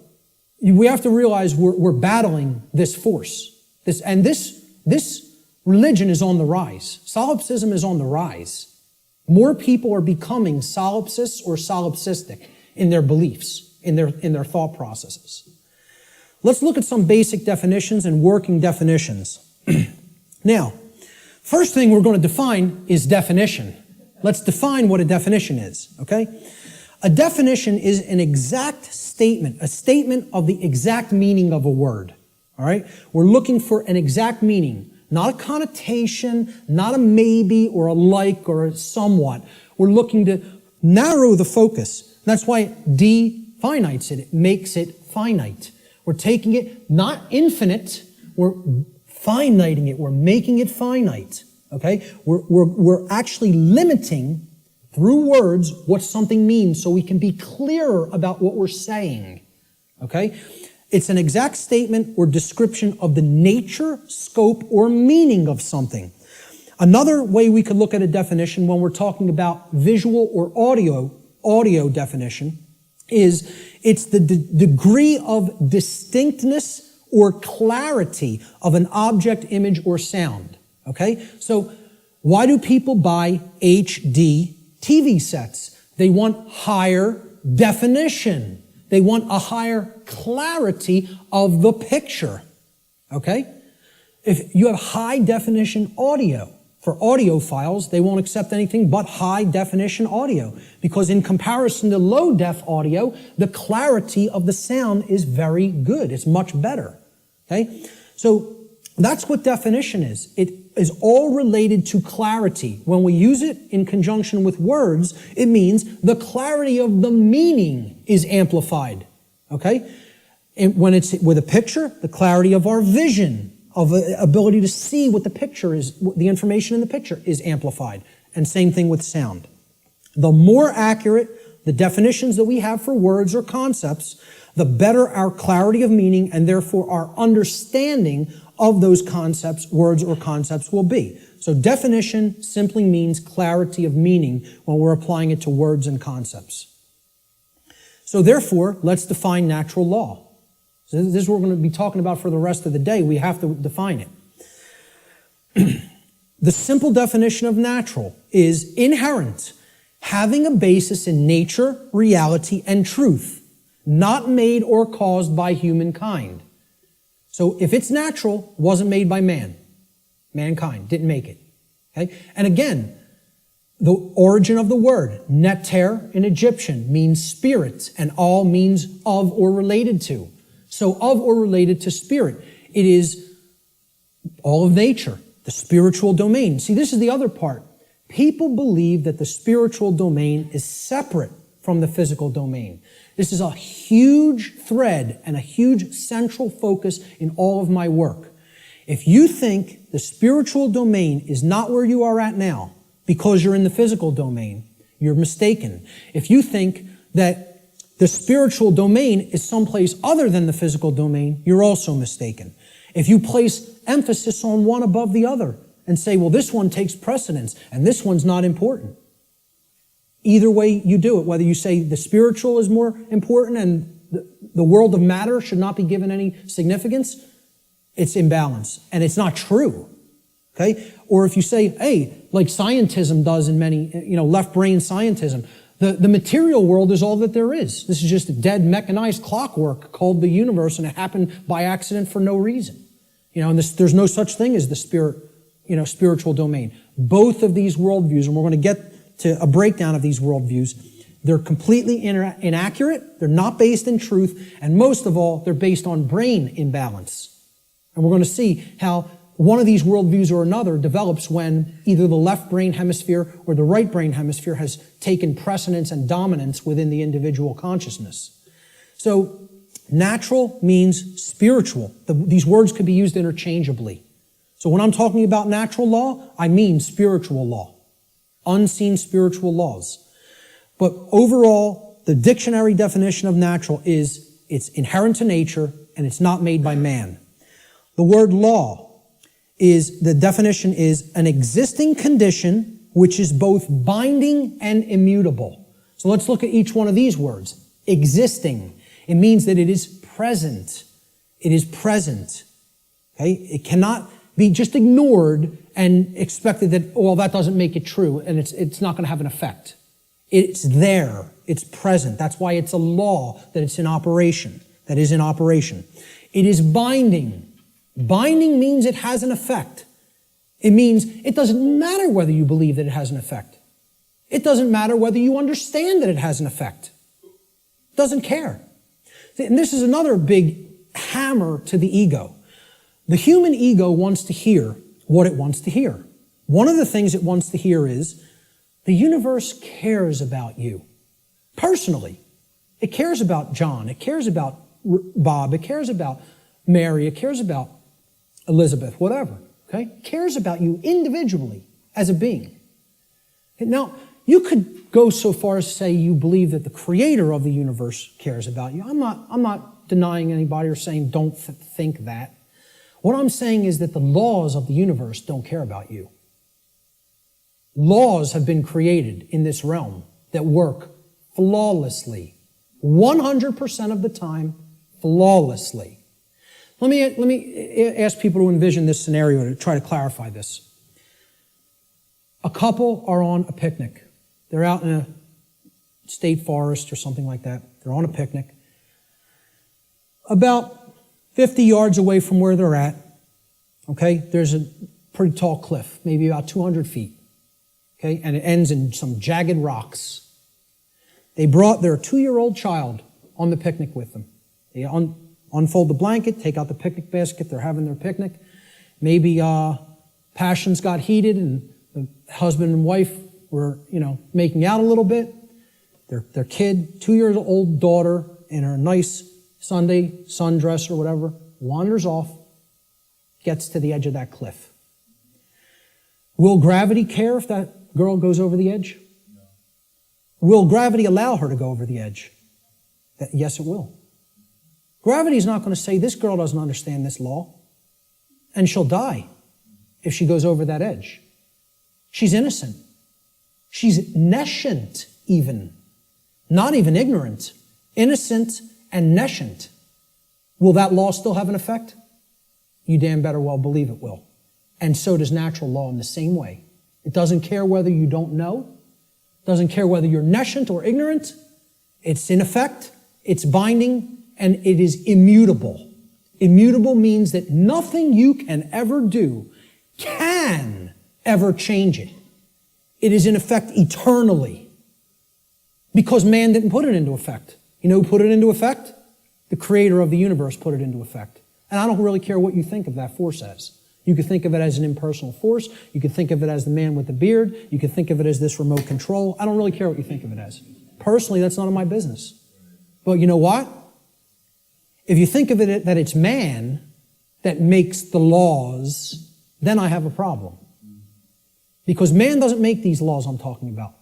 we have to realize we're battling this force. This religion is on the rise. Solipsism is on the rise. More people are becoming solipsists or solipsistic in their beliefs, in their thought processes. Let's look at some basic definitions and working definitions. Now, first thing we're going to define is definition. Let's define what a definition is, okay? A definition is an exact statement, a statement of the exact meaning of a word, all right? We're looking for an exact meaning, not a connotation, not a maybe or a like or a somewhat. We're looking to narrow the focus. That's why it definites it. It makes it finite. We're taking it not infinite, we're finiting it. We're making it finite, okay? We're actually limiting through words what something means so we can be clearer about what we're saying, okay? It's an exact statement or description of the nature, scope, or meaning of something. Another way we could look at a definition when we're talking about visual or audio definition is it's the degree of distinctness or clarity of an object, image, or sound, okay? So why do people buy HD TV sets? They want higher definition. They want a higher clarity of the picture, okay? If you have high definition audio, for audiophiles, they won't accept anything but high definition audio because in comparison to low def audio, the clarity of the sound is very good. It's much better, okay? So that's what definition is. It is all related to clarity. When we use it in conjunction with words, it means the clarity of the meaning is amplified, okay? And when it's with a picture, the clarity of our vision, of the ability to see what the picture is, the information in the picture is amplified. And same thing with sound. The more accurate the definitions that we have for words or concepts, the better our clarity of meaning and therefore our understanding of those concepts, words or concepts will be. So definition simply means clarity of meaning when we're applying it to words and concepts. So therefore, let's define natural law. So this is what we're going to be talking about for the rest of the day. We have to define it. The simple definition of natural is inherent, having a basis in nature, reality, and truth, not made or caused by humankind. So if it's natural, wasn't made by man. Mankind didn't make it. Okay? And again, the origin of the word, neter in Egyptian, means spirit, and all means of or related to. So of or related to spirit. It is all of nature, the spiritual domain. See, this is the other part. People believe that the spiritual domain is separate from the physical domain. This is a huge thread and a huge central focus in all of my work. If you think the spiritual domain is not where you are at now because you're in the physical domain, you're mistaken. If you think that the spiritual domain is someplace other than the physical domain, you're also mistaken. If you place emphasis on one above the other, and say, well, this one takes precedence and this one's not important. Either way you do it, whether you say the spiritual is more important and the world of matter should not be given any significance, it's imbalance and it's not true. Okay? Or if you say, hey, like scientism does in many, left brain scientism, the material world is all that there is. This is just a dead mechanized clockwork called the universe, and it happened by accident for no reason. And there's no such thing as the spiritual domain. Both of these worldviews, and we're going to get to a breakdown of these worldviews, they're completely inaccurate, they're not based in truth, and most of all, they're based on brain imbalance. And we're going to see how one of these worldviews or another develops when either the left brain hemisphere or the right brain hemisphere has taken precedence and dominance within the individual consciousness. So, natural means spiritual. These words could be used interchangeably. So when I'm talking about natural law, I mean spiritual law. Unseen spiritual laws. But overall, the dictionary definition of natural is it's inherent to nature and it's not made by man. The word law the definition is an existing condition which is both binding and immutable. So let's look at each one of these words. Existing. It means that it is present. It is present. Okay? It cannot be just ignored and expected that, that doesn't make it true and it's not going to have an effect. It's there. It's present. That's why it's a law that it's in operation. That is in operation. It is binding. Binding means it has an effect. It means it doesn't matter whether you believe that it has an effect. It doesn't matter whether you understand that it has an effect. It doesn't care. And this is another big hammer to the ego. The human ego wants to hear what it wants to hear. One of the things it wants to hear is the universe cares about you. Personally. It cares about John. It cares about Bob. It cares about Mary. It cares about Elizabeth, whatever, okay? Cares about you individually as a being. Now, you could go so far as to say you believe that the creator of the universe cares about you. I'm not denying anybody or saying don't think that. What I'm saying is that the laws of the universe don't care about you. Laws have been created in this realm that work flawlessly, 100% of the time, flawlessly. Let me ask people to envision this scenario to try to clarify this. A couple are on a picnic. They're out in a state forest or something like that. They're on a picnic. About 50 yards away from where they're at, okay, there's a pretty tall cliff, maybe about 200 feet, okay, and it ends in some jagged rocks. They brought their 2-year-old child on the picnic with them. They unfold the blanket, take out the picnic basket, they're having their picnic. Maybe passions got heated and the husband and wife were, making out a little bit. Their kid, 2-year-old daughter, in her nice Sunday sundress or whatever, wanders off, gets to the edge of that cliff. Will gravity care if that girl goes over the edge? No. Will gravity allow her to go over the edge? Yes, it will. Gravity is not going to say, this girl doesn't understand this law, and she'll die if she goes over that edge. She's innocent. She's nescient even. Not even ignorant. Innocent and nescient. Will that law still have an effect? You damn better well believe it will. And so does natural law in the same way. It doesn't care whether you don't know. It doesn't care whether you're nescient or ignorant. It's in effect. It's binding. And it is immutable. Immutable means that nothing you can ever do can ever change it. It is in effect eternally. Because man didn't put it into effect. You know who put it into effect? The creator of the universe put it into effect. And I don't really care what you think of that force as. You could think of it as an impersonal force. You could think of it as the man with the beard. You could think of it as this remote control. I don't really care what you think of it as. Personally, that's none of my business. But you know what? If you think of it that it's man that makes the laws, then I have a problem. Because man doesn't make these laws I'm talking about.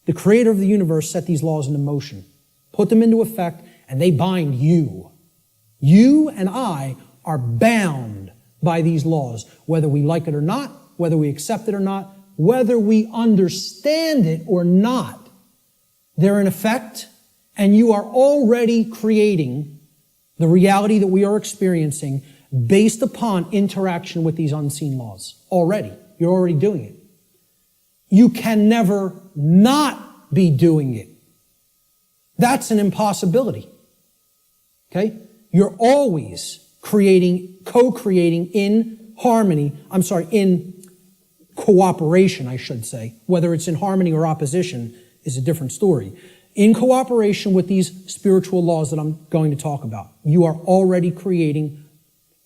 The creator of the universe set these laws into motion, put them into effect, and they bind you. You and I are bound by these laws, whether we like it or not, whether we accept it or not, whether we understand it or not, they're in effect, and you are already creating the reality that we are experiencing based upon interaction with these unseen laws. Already. You're already doing it. You can never not be doing it. That's an impossibility. Okay? You're always creating, co-creating in harmony, in cooperation, I should say. Whether it's in harmony or opposition is a different story. In cooperation with these spiritual laws that I'm going to talk about. You are already creating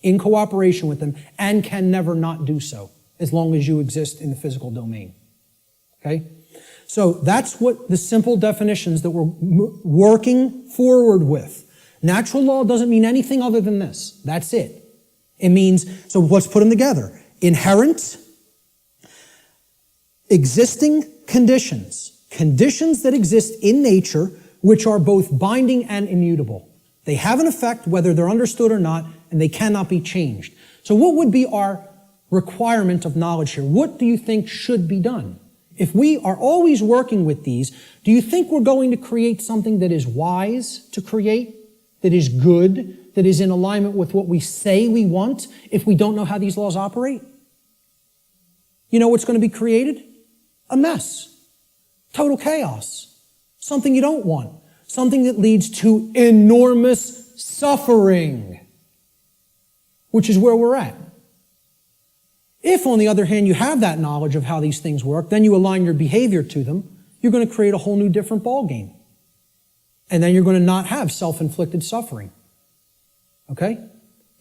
in cooperation with them and can never not do so as long as you exist in the physical domain. Okay? So that's what the simple definitions that we're working forward with. Natural law doesn't mean anything other than this. That's it. It means, so let's put them together. Inherent, existing conditions. Conditions that exist in nature which are both binding and immutable. They have an effect whether they're understood or not, and they cannot be changed. So what would be our requirement of knowledge here? What do you think should be done? If we are always working with these, do you think we're going to create something that is wise to create, that is good, that is in alignment with what we say we want if we don't know how these laws operate? You know what's going to be created? A mess. Total chaos. Something you don't want. Something that leads to enormous suffering, which is where we're at. If, on the other hand, you have that knowledge of how these things work, then you align your behavior to them, you're going to create a whole new different ballgame. And then you're going to not have self-inflicted suffering. Okay?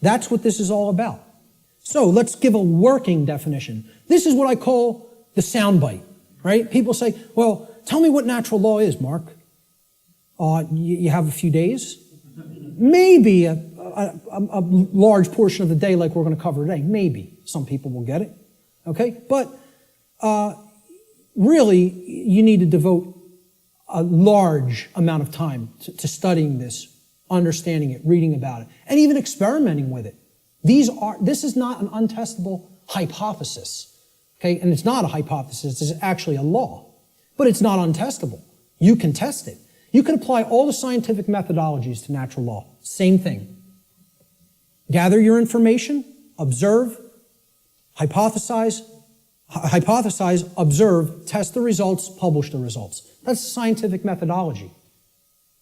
That's what this is all about. So let's give a working definition. This is what I call the soundbite, right? People say, well, tell me what natural law is, Mark. You have a few days? Maybe a large portion of the day like we're going to cover today. Maybe. Some people will get it. Okay? But really, you need to devote a large amount of time to studying this, understanding it, reading about it, and even experimenting with it. This is not an untestable hypothesis. Okay? And it's not a hypothesis. It's actually a law. But it's not untestable. You can test it. You can apply all the scientific methodologies to natural law. Same thing. Gather your information, observe, hypothesize, observe, test the results, publish the results. That's scientific methodology.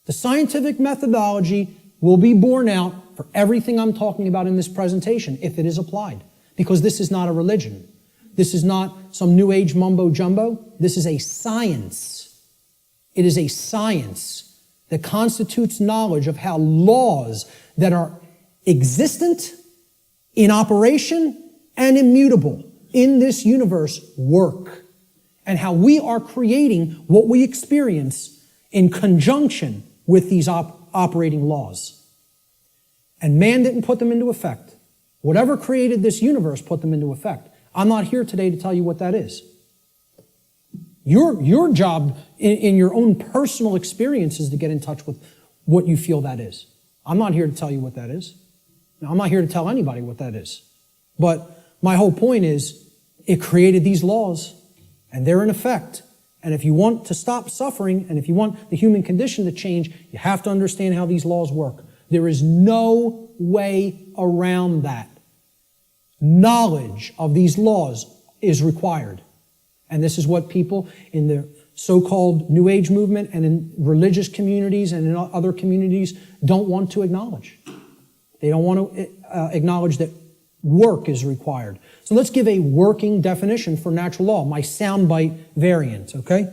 The scientific methodology will be borne out for everything I'm talking about in this presentation if it is applied. Because this is not a religion. This is not some New Age mumbo jumbo. This is a science. It is a science that constitutes knowledge of how laws that are existent, in operation, and immutable in this universe work, and how we are creating what we experience in conjunction with these operating laws. And man didn't put them into effect. Whatever created this universe put them into effect. I'm not here today to tell you what that is. Your job in your own personal experience is to get in touch with what you feel that is. I'm not here to tell you what that is. Now, I'm not here to tell anybody what that is. But my whole point is it created these laws, and they're in effect. And if you want to stop suffering, and if you want the human condition to change, you have to understand how these laws work. There is no way around that. Knowledge of these laws is required. And this is what people in the so-called New Age movement and in religious communities and in other communities don't want to acknowledge. They don't want to acknowledge that work is required. So let's give a working definition for natural law, my soundbite variant, okay?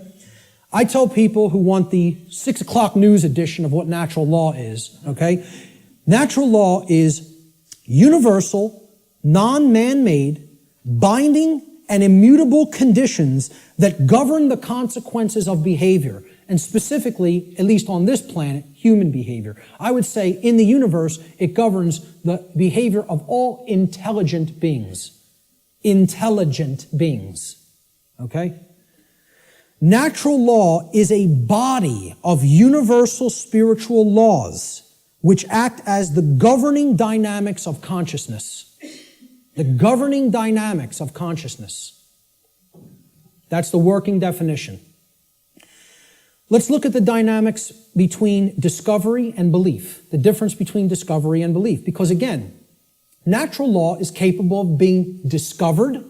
I tell people who want the 6 o'clock news edition of what natural law is, okay? Natural law is universal, non-man-made, binding, and immutable conditions that govern the consequences of behavior, and specifically, at least on this planet, human behavior. I would say in the universe, it governs the behavior of all intelligent beings. Intelligent beings. Okay? Natural law is a body of universal spiritual laws which act as the governing dynamics of consciousness. The governing dynamics of consciousness. That's the working definition. Let's look at the dynamics between discovery and belief, the difference between discovery and belief. Because again, natural law is capable of being discovered,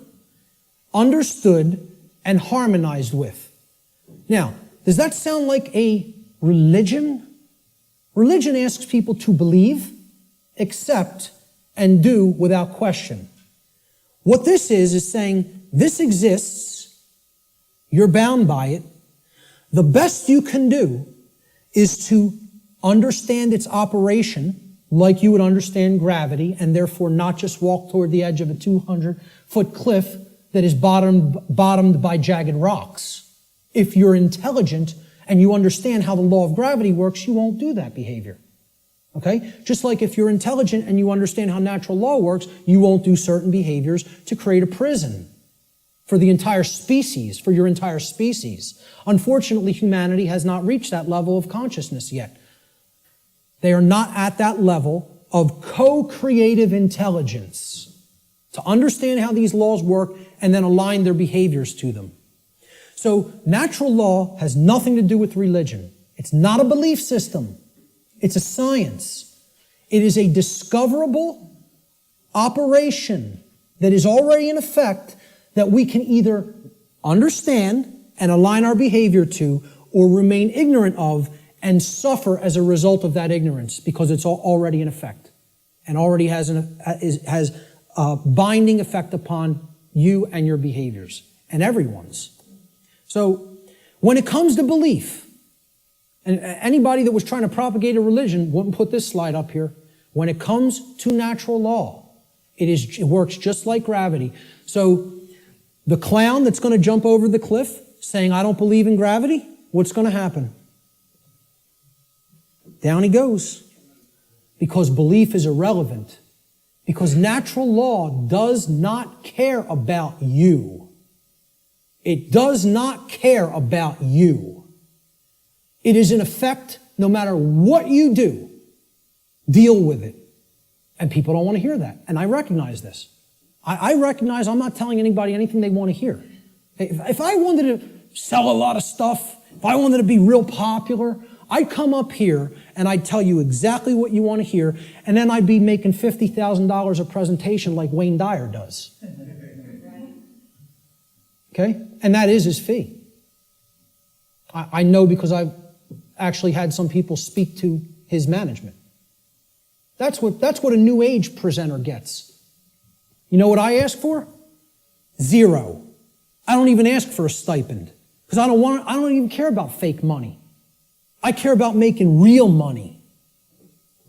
understood, and harmonized with. Now, does that sound like a religion? Religion asks people to believe, accept, and do without question. What this is saying, this exists, you're bound by it. The best you can do is to understand its operation like you would understand gravity, and therefore not just walk toward the edge of a 200-foot cliff that is bottomed by jagged rocks. If you're intelligent and you understand how the law of gravity works, you won't do that behavior. Okay? Just like if you're intelligent and you understand how natural law works, you won't do certain behaviors to create a prison for the entire species, for your entire species. Unfortunately, humanity has not reached that level of consciousness yet. They are not at that level of co-creative intelligence to understand how these laws work and then align their behaviors to them. So natural law has nothing to do with religion. It's not a belief system. It's a science. It is a discoverable operation that is already in effect that we can either understand and align our behavior to or remain ignorant of and suffer as a result of that ignorance because it's already in effect and already has a binding effect upon you and your behaviors and everyone's. So when it comes to belief, and anybody that was trying to propagate a religion wouldn't put this slide up here. When it comes to natural law, it works just like gravity. So the clown that's going to jump over the cliff saying, I don't believe in gravity, what's going to happen? Down he goes. Because belief is irrelevant. Because natural law does not care about you. It does not care about you. It is in effect, no matter what you do, deal with it. And people don't want to hear that. And I recognize this. I recognize I'm not telling anybody anything they want to hear. If I wanted to sell a lot of stuff, if I wanted to be real popular, I'd come up here and I'd tell you exactly what you want to hear, and then I'd be making $50,000 a presentation like Wayne Dyer does. Okay? And that is his fee. I know because I've actually had some people speak to his management. That's what a new age presenter gets. You know what I ask for? 0. I don't even ask for a stipend because I don't even care about fake money. I care about making real money.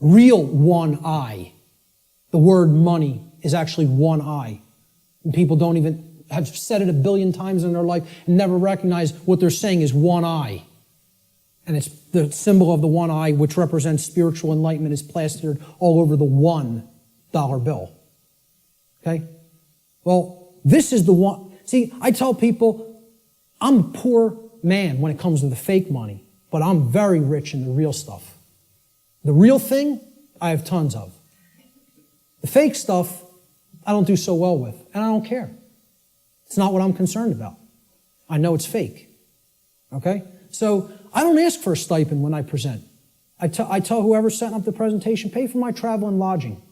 Real one I. The word money is actually one I. And people don't even have said it 1 billion times in their life and never recognize what they're saying is one I. And it's the symbol of the one eye, which represents spiritual enlightenment, is plastered all over the $1 bill. Okay? Well, this is the one. See, I tell people, I'm a poor man when it comes to the fake money, but I'm very rich in the real stuff. The real thing, I have tons of. The fake stuff, I don't do so well with, and I don't care. It's not what I'm concerned about. I know it's fake. Okay? So I don't ask for a stipend when I present. I tell whoever's setting up the presentation, pay for my travel and lodging.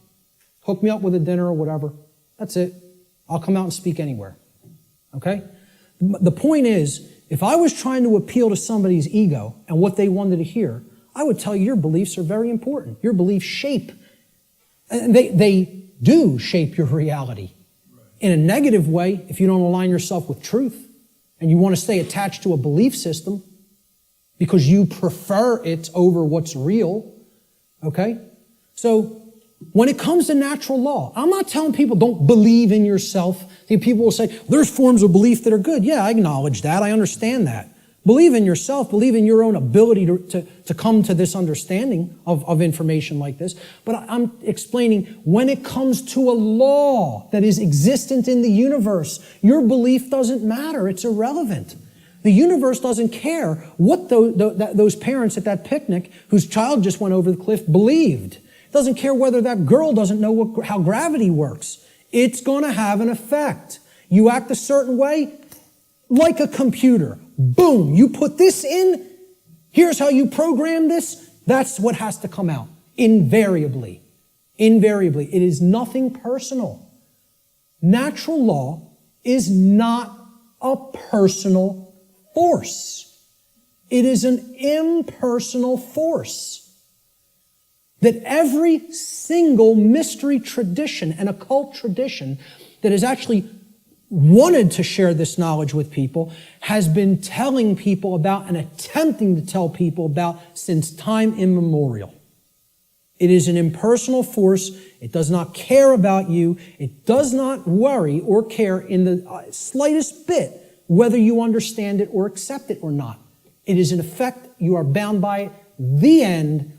Hook me up with a dinner or whatever. That's it. I'll come out and speak anywhere. Okay? The point is, if I was trying to appeal to somebody's ego and what they wanted to hear, I would tell you your beliefs are very important. Your beliefs shape. And they do shape your reality. In a negative way, if you don't align yourself with truth and you want to stay attached to a belief system because you prefer it over what's real, okay? So when it comes to natural law, I'm not telling people don't believe in yourself. People will say, there's forms of belief that are good. Yeah, I acknowledge that. I understand that. Believe in yourself. Believe in your own ability to come to this understanding of information like this. But I'm explaining when it comes to a law that is existent in the universe, your belief doesn't matter. It's irrelevant. The universe doesn't care what those parents at that picnic whose child just went over the cliff believed. It doesn't care whether that girl doesn't know how gravity works. It's going to have an effect. You act a certain way, like a computer. Boom, you put this in, here's how you program this, that's what has to come out. Invariably. Invariably. It is nothing personal. Natural law is not a personal force. It is an impersonal force. That every single mystery tradition and occult tradition that has actually wanted to share this knowledge with people has been telling people about and attempting to tell people about since time immemorial. It is an impersonal force. It does not care about you. It does not worry or care in the slightest bit whether you understand it or accept it or not. It is in effect, you are bound by it, the end,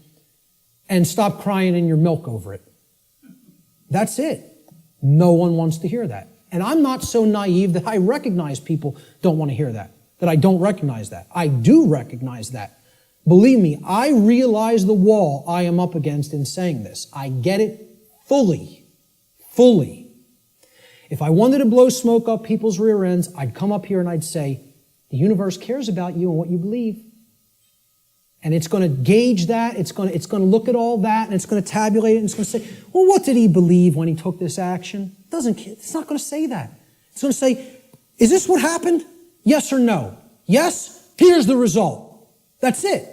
and stop crying in your milk over it. That's it. No one wants to hear that. And I'm not so naive that I recognize people don't want to hear that I don't recognize that. I do recognize that. Believe me, I realize the wall I am up against in saying this. I get it fully. Fully. If I wanted to blow smoke up people's rear ends, I'd come up here and I'd say, the universe cares about you and what you believe. And it's going to gauge that, it's going to look at all that, and it's going to tabulate it, and it's going to say, well, what did he believe when he took this action? It's not going to say that. It's going to say, is this what happened? Yes or no? Yes? Here's the result. That's it.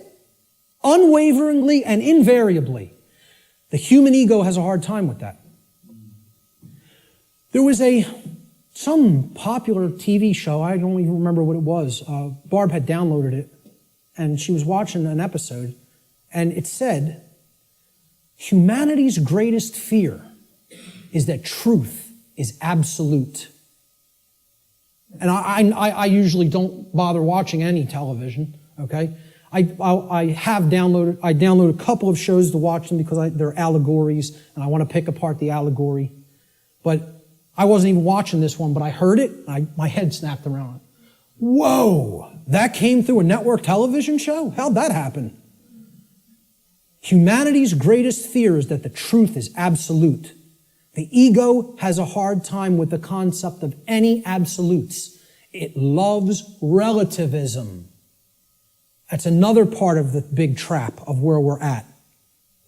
Unwaveringly and invariably. The human ego has a hard time with that. There was some popular TV show, I don't even remember what it was. Barb had downloaded it, and she was watching an episode, and it said, humanity's greatest fear is that truth is absolute. And I usually don't bother watching any television, okay? I downloaded a couple of shows to watch them because they're allegories, and I want to pick apart the allegory. But I wasn't even watching this one, but I heard it, and my head snapped around. Whoa! That came through a network television show? How'd that happen? Humanity's greatest fear is that the truth is absolute. The ego has a hard time with the concept of any absolutes. It loves relativism. That's another part of the big trap of where we're at.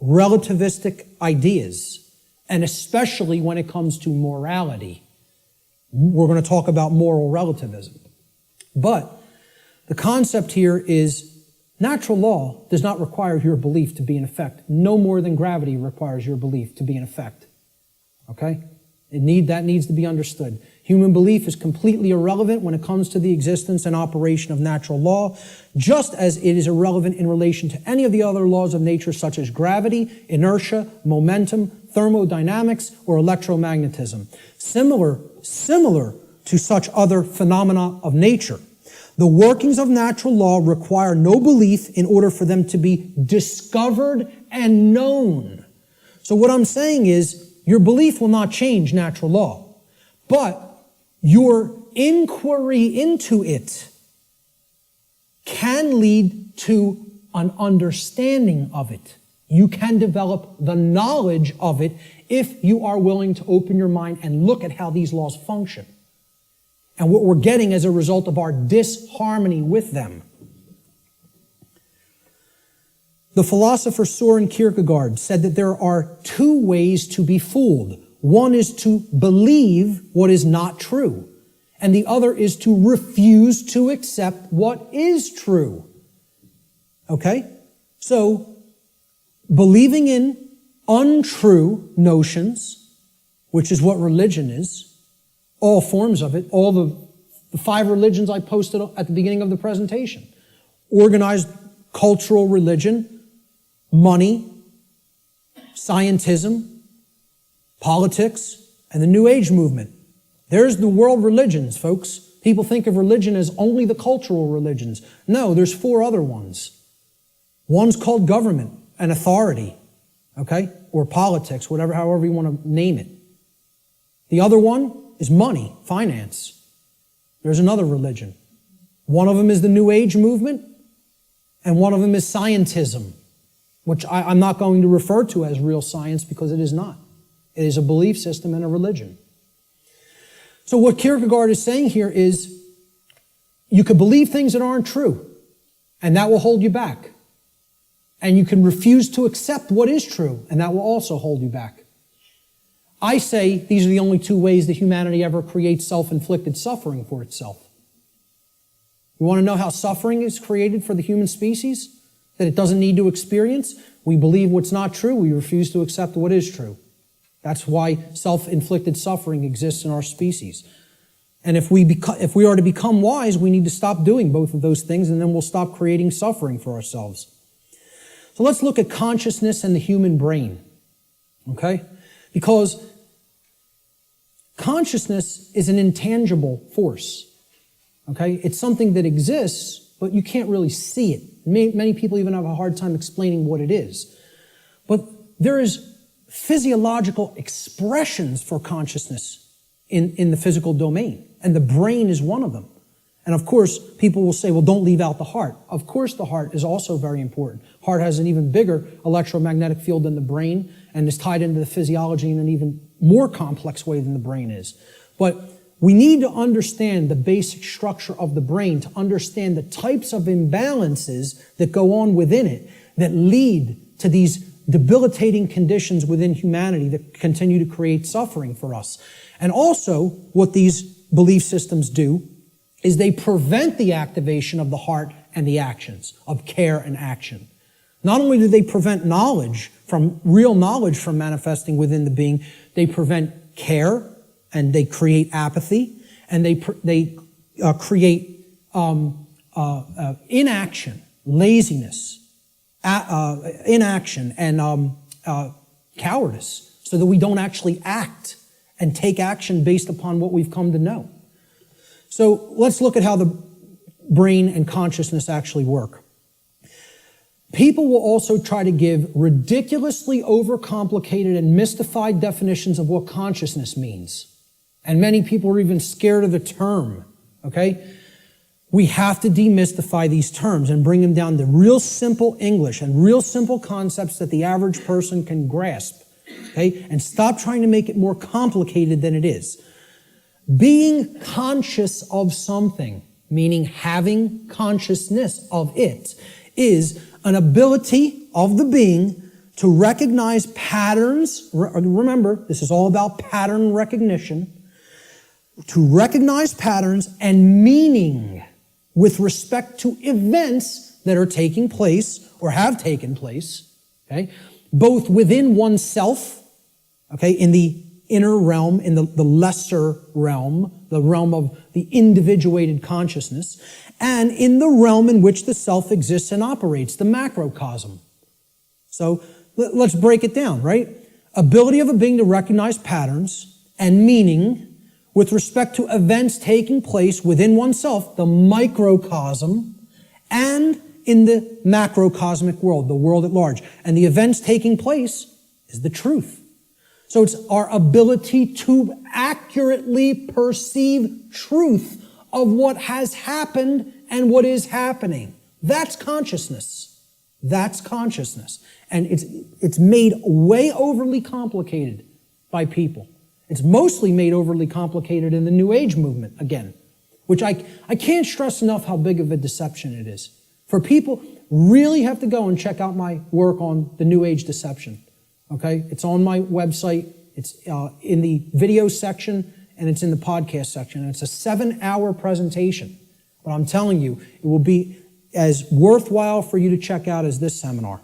Relativistic ideas, and especially when it comes to morality. We're going to talk about moral relativism. But the concept here is natural law does not require your belief to be in effect, no more than gravity requires your belief to be in effect. Okay? That needs to be understood. Human belief is completely irrelevant when it comes to the existence and operation of natural law, just as it is irrelevant in relation to any of the other laws of nature such as gravity, inertia, momentum, thermodynamics, or electromagnetism. Similar to such other phenomena of nature. The workings of natural law require no belief in order for them to be discovered and known. So what I'm saying is, your belief will not change natural law, but your inquiry into it can lead to an understanding of it. You can develop the knowledge of it if you are willing to open your mind and look at how these laws function and what we're getting as a result of our disharmony with them. The philosopher Søren Kierkegaard said that there are two ways to be fooled. One is to believe what is not true, and the other is to refuse to accept what is true. Okay? So, believing in untrue notions, which is what religion is, all forms of it, all the 5 religions I posted at the beginning of the presentation. Organized cultural religion, money, scientism, politics, and the New Age movement. There's the world religions, folks. People think of religion as only the cultural religions. No, there's 4 other ones. One's called government and authority, okay? Or politics, however you want to name it. The other one is money, finance. There's another religion. One of them is the New Age movement, and one of them is scientism, which I'm not going to refer to as real science because it is not. It is a belief system and a religion. So what Kierkegaard is saying here is you could believe things that aren't true, and that will hold you back. And you can refuse to accept what is true, and that will also hold you back. I say these are the only two ways that humanity ever creates self-inflicted suffering for itself. You want to know how suffering is created for the human species? That it doesn't need to experience? We believe what's not true. We refuse to accept what is true. That's why self-inflicted suffering exists in our species. And if we are to become wise, we need to stop doing both of those things, and then we'll stop creating suffering for ourselves. So let's look at consciousness and the human brain. Okay? Because consciousness is an intangible force. Okay? It's something that exists, but you can't really see it. Many people even have a hard time explaining what it is. But there is physiological expressions for consciousness in the physical domain, and the brain is one of them. And of course, people will say, well, don't leave out the heart. Of course, the heart is also very important. Heart has an even bigger electromagnetic field than the brain, and is tied into the physiology in an even more complex way than the brain is. But we need to understand the basic structure of the brain to understand the types of imbalances that go on within it that lead to these debilitating conditions within humanity that continue to create suffering for us. And also, what these belief systems do is they prevent the activation of the heart and the actions, of care and action. Not only do they prevent real knowledge from manifesting within the being, they prevent care, and they create apathy, and they create inaction, laziness, inaction, and cowardice, so that we don't actually act and take action based upon what we've come to know. So let's look at how the brain and consciousness actually work. People will also try to give ridiculously overcomplicated and mystified definitions of what consciousness means. And many people are even scared of the term, okay? We have to demystify these terms and bring them down to real simple English and real simple concepts that the average person can grasp, okay? And stop trying to make it more complicated than it is. Being conscious of something, meaning having consciousness of it, is an ability of the being to recognize patterns. Remember, this is all about pattern recognition. To recognize patterns and meaning with respect to events that are taking place or have taken place, okay, both within oneself, okay, in the inner realm, in the lesser realm, the realm of the individuated consciousness, and in the realm in which the self exists and operates, the macrocosm. So let's break it down, right? Ability of a being to recognize patterns and meaning with respect to events taking place within oneself, the microcosm, and in the macrocosmic world, the world at large. And the events taking place is the truth. So it's our ability to accurately perceive truth of what has happened and what is happening. That's consciousness. That's consciousness. And it's made way overly complicated by people. It's mostly made overly complicated in the New Age movement, again, which I can't stress enough how big of a deception it is. For people, really have to go and check out my work on the New Age deception. Okay? It's on my website. It's in the video section, and it's in the podcast section. And it's a 7-hour presentation. But I'm telling you, it will be as worthwhile for you to check out as this seminar.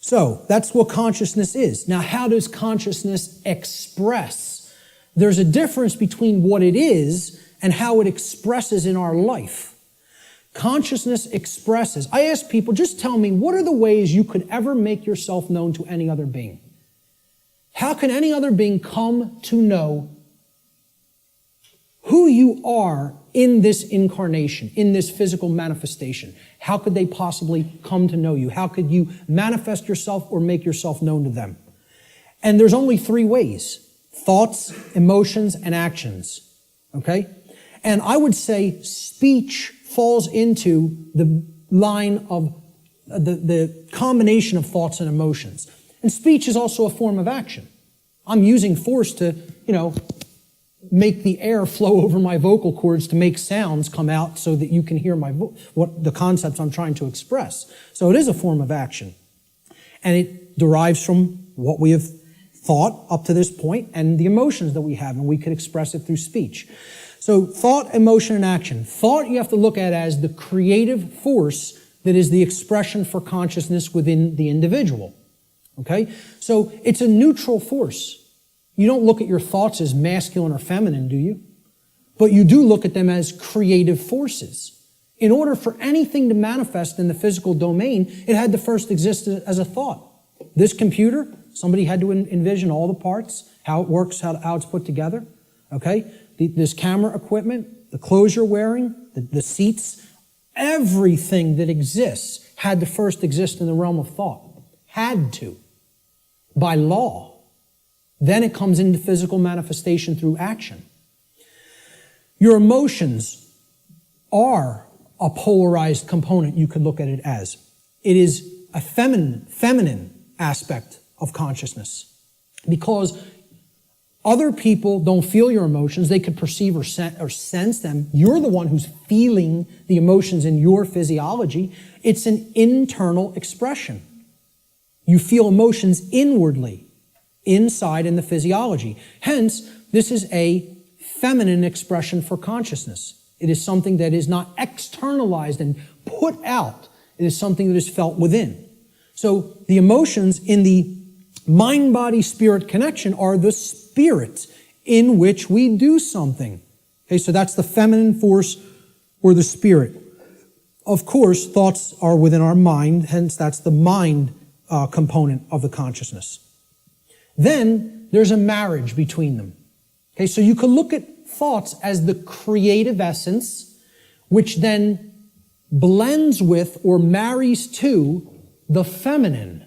So, that's what consciousness is. Now, how does consciousness express? There's a difference between what it is and how it expresses in our life. Consciousness expresses. I ask people, just tell me, what are the ways you could ever make yourself known to any other being? How can any other being come to know who you are in this incarnation, in this physical manifestation? How could they possibly come to know you? How could you manifest yourself or make yourself known to them? And there's only 3 ways: thoughts, emotions, and actions. Okay? And I would say speech falls into the line of the combination of thoughts and emotions. And speech is also a form of action. I'm using force to, make the air flow over my vocal cords to make sounds come out so that you can hear what the concepts I'm trying to express. So it is a form of action. And it derives from what we have thought up to this point and the emotions that we have, and we could express it through speech. So thought, emotion, and action. Thought you have to look at as the creative force that is the expression for consciousness within the individual. Okay? So it's a neutral force. You don't look at your thoughts as masculine or feminine, do you? But you do look at them as creative forces. In order for anything to manifest in the physical domain, it had to first exist as a thought. This computer, somebody had to envision all the parts, how it works, how it's put together. Okay? This camera equipment, the clothes you're wearing, the seats, everything that exists had to first exist in the realm of thought. Had to. By law. Then it comes into physical manifestation through action. Your emotions are a polarized component, you could look at it as. It is a feminine aspect of consciousness. Because other people don't feel your emotions, they could perceive or sense them. You're the one who's feeling the emotions in your physiology. It's an internal expression. You feel emotions inwardly. Inside in the physiology. Hence, this is a feminine expression for consciousness. It is something that is not externalized and put out. It is something that is felt within. So the emotions in the mind-body-spirit connection are the spirit in which we do something. Okay, so that's the feminine force or the spirit. Of course, thoughts are within our mind, hence that's the mind component of the consciousness. Then there's a marriage between them. Okay, so you could look at thoughts as the creative essence, which then blends with or marries to the feminine.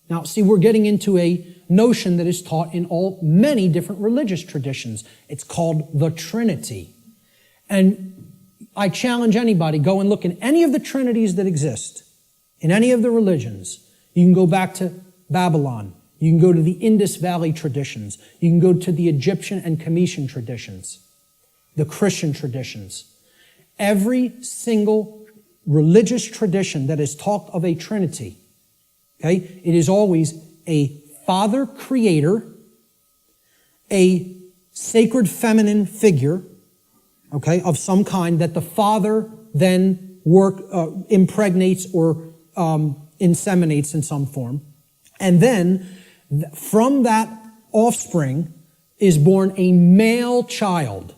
Now, see, we're getting into a notion that is taught in many different religious traditions. It's called the Trinity. And I challenge anybody, go and look in any of the Trinities that exist, in any of the religions. You can go back to Babylon. You can go to the Indus Valley traditions. You can go to the Egyptian and Cometian traditions, the Christian traditions. Every single religious tradition that has talked of a Trinity, okay, it is always a Father Creator, a sacred feminine figure, okay, of some kind that the Father then impregnates or inseminates in some form, and then from that offspring is born a male child.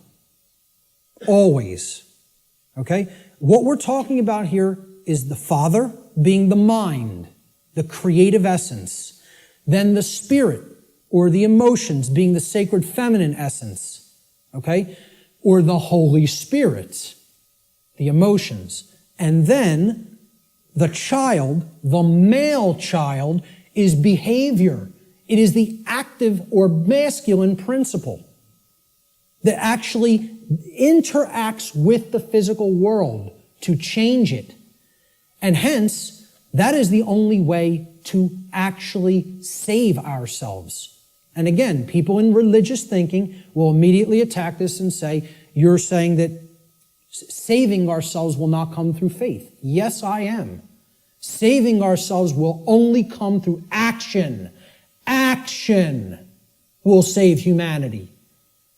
Always. Okay? What we're talking about here is the Father being the mind, the creative essence. Then the Spirit, or the emotions, being the sacred feminine essence. Okay? Or the Holy Spirit, the emotions. And then the child, the male child, is behavior. It is the active or masculine principle that actually interacts with the physical world to change it. And hence, that is the only way to actually save ourselves. And again, people in religious thinking will immediately attack this and say, you're saying that saving ourselves will not come through faith. Yes, I am. Saving ourselves will only come through action. Action will save humanity.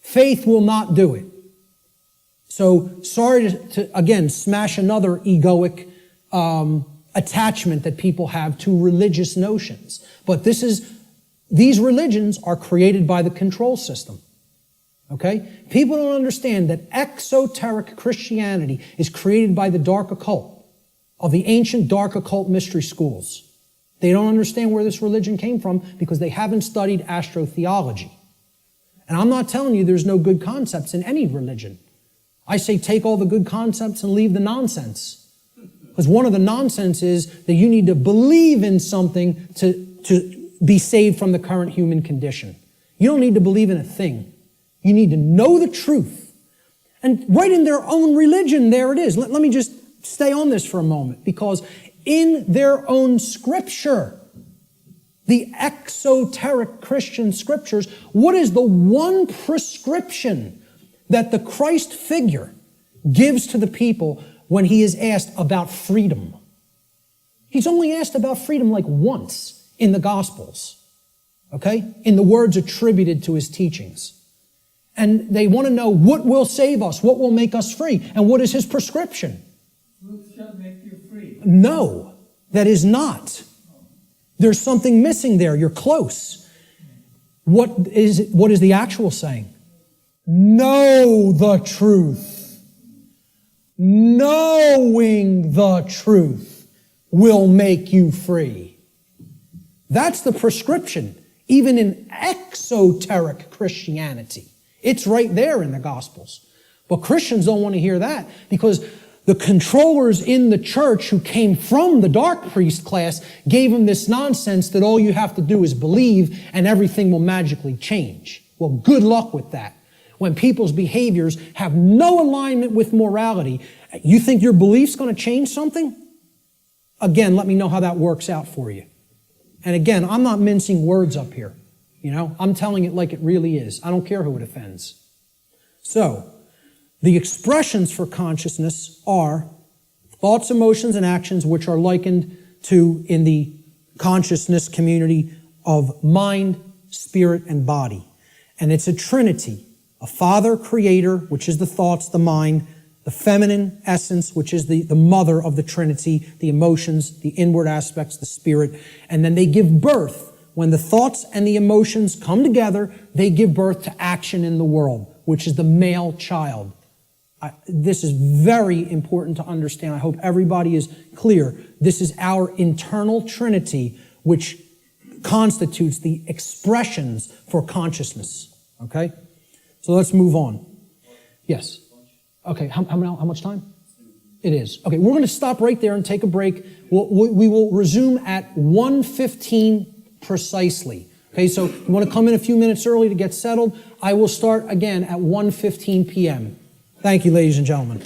Faith will not do it. So, sorry to again, smash another egoic attachment that people have to religious notions. But these religions are created by the control system. Okay? People don't understand that exoteric Christianity is created by the dark occult, of the ancient dark occult mystery schools. They don't understand where this religion came from because they haven't studied astrotheology. And I'm not telling you there's no good concepts in any religion. I say take all the good concepts and leave the nonsense. Because one of the nonsense is that you need to believe in something to be saved from the current human condition. You don't need to believe in a thing. You need to know the truth. And right in their own religion, there it is. Let me just stay on this for a moment, because in their own scripture, the exoteric Christian scriptures, what is the one prescription that the Christ figure gives to the people when he is asked about freedom? He's only asked about freedom like once in the Gospels, okay? In the words attributed to his teachings. And they want to know what will save us, what will make us free, and what is his prescription? Truth shall make you free. No, that is not. There's something missing there. You're close. What is the actual saying? Know the truth. Knowing the truth will make you free. That's the prescription, even in exoteric Christianity. It's right there in the Gospels. But Christians don't want to hear that because the controllers in the church who came from the dark priest class gave them this nonsense that all you have to do is believe and everything will magically change. Well, good luck with that. When people's behaviors have no alignment with morality, you think your belief's going to change something? Again, let me know how that works out for you. And again, I'm not mincing words up here. I'm telling it like it really is. I don't care who it offends. So, the expressions for consciousness are thoughts, emotions, and actions which are likened to, in the consciousness community, of mind, spirit, and body. And it's a trinity. A Father, Creator, which is the thoughts, the mind, the feminine essence, which is the mother of the Trinity, the emotions, the inward aspects, the spirit. And then they give birth. When the thoughts and the emotions come together, they give birth to action in the world, which is the male child. This is very important to understand. I hope everybody is clear. This is our internal Trinity, which constitutes the expressions for consciousness. Okay? So let's move on. Yes. Okay, how much time? It is. Okay, we're going to stop right there and take a break. We will resume at 1:15 precisely. Okay, so you want to come in a few minutes early to get settled. I will start again at 1:15 p.m. Thank you, ladies and gentlemen.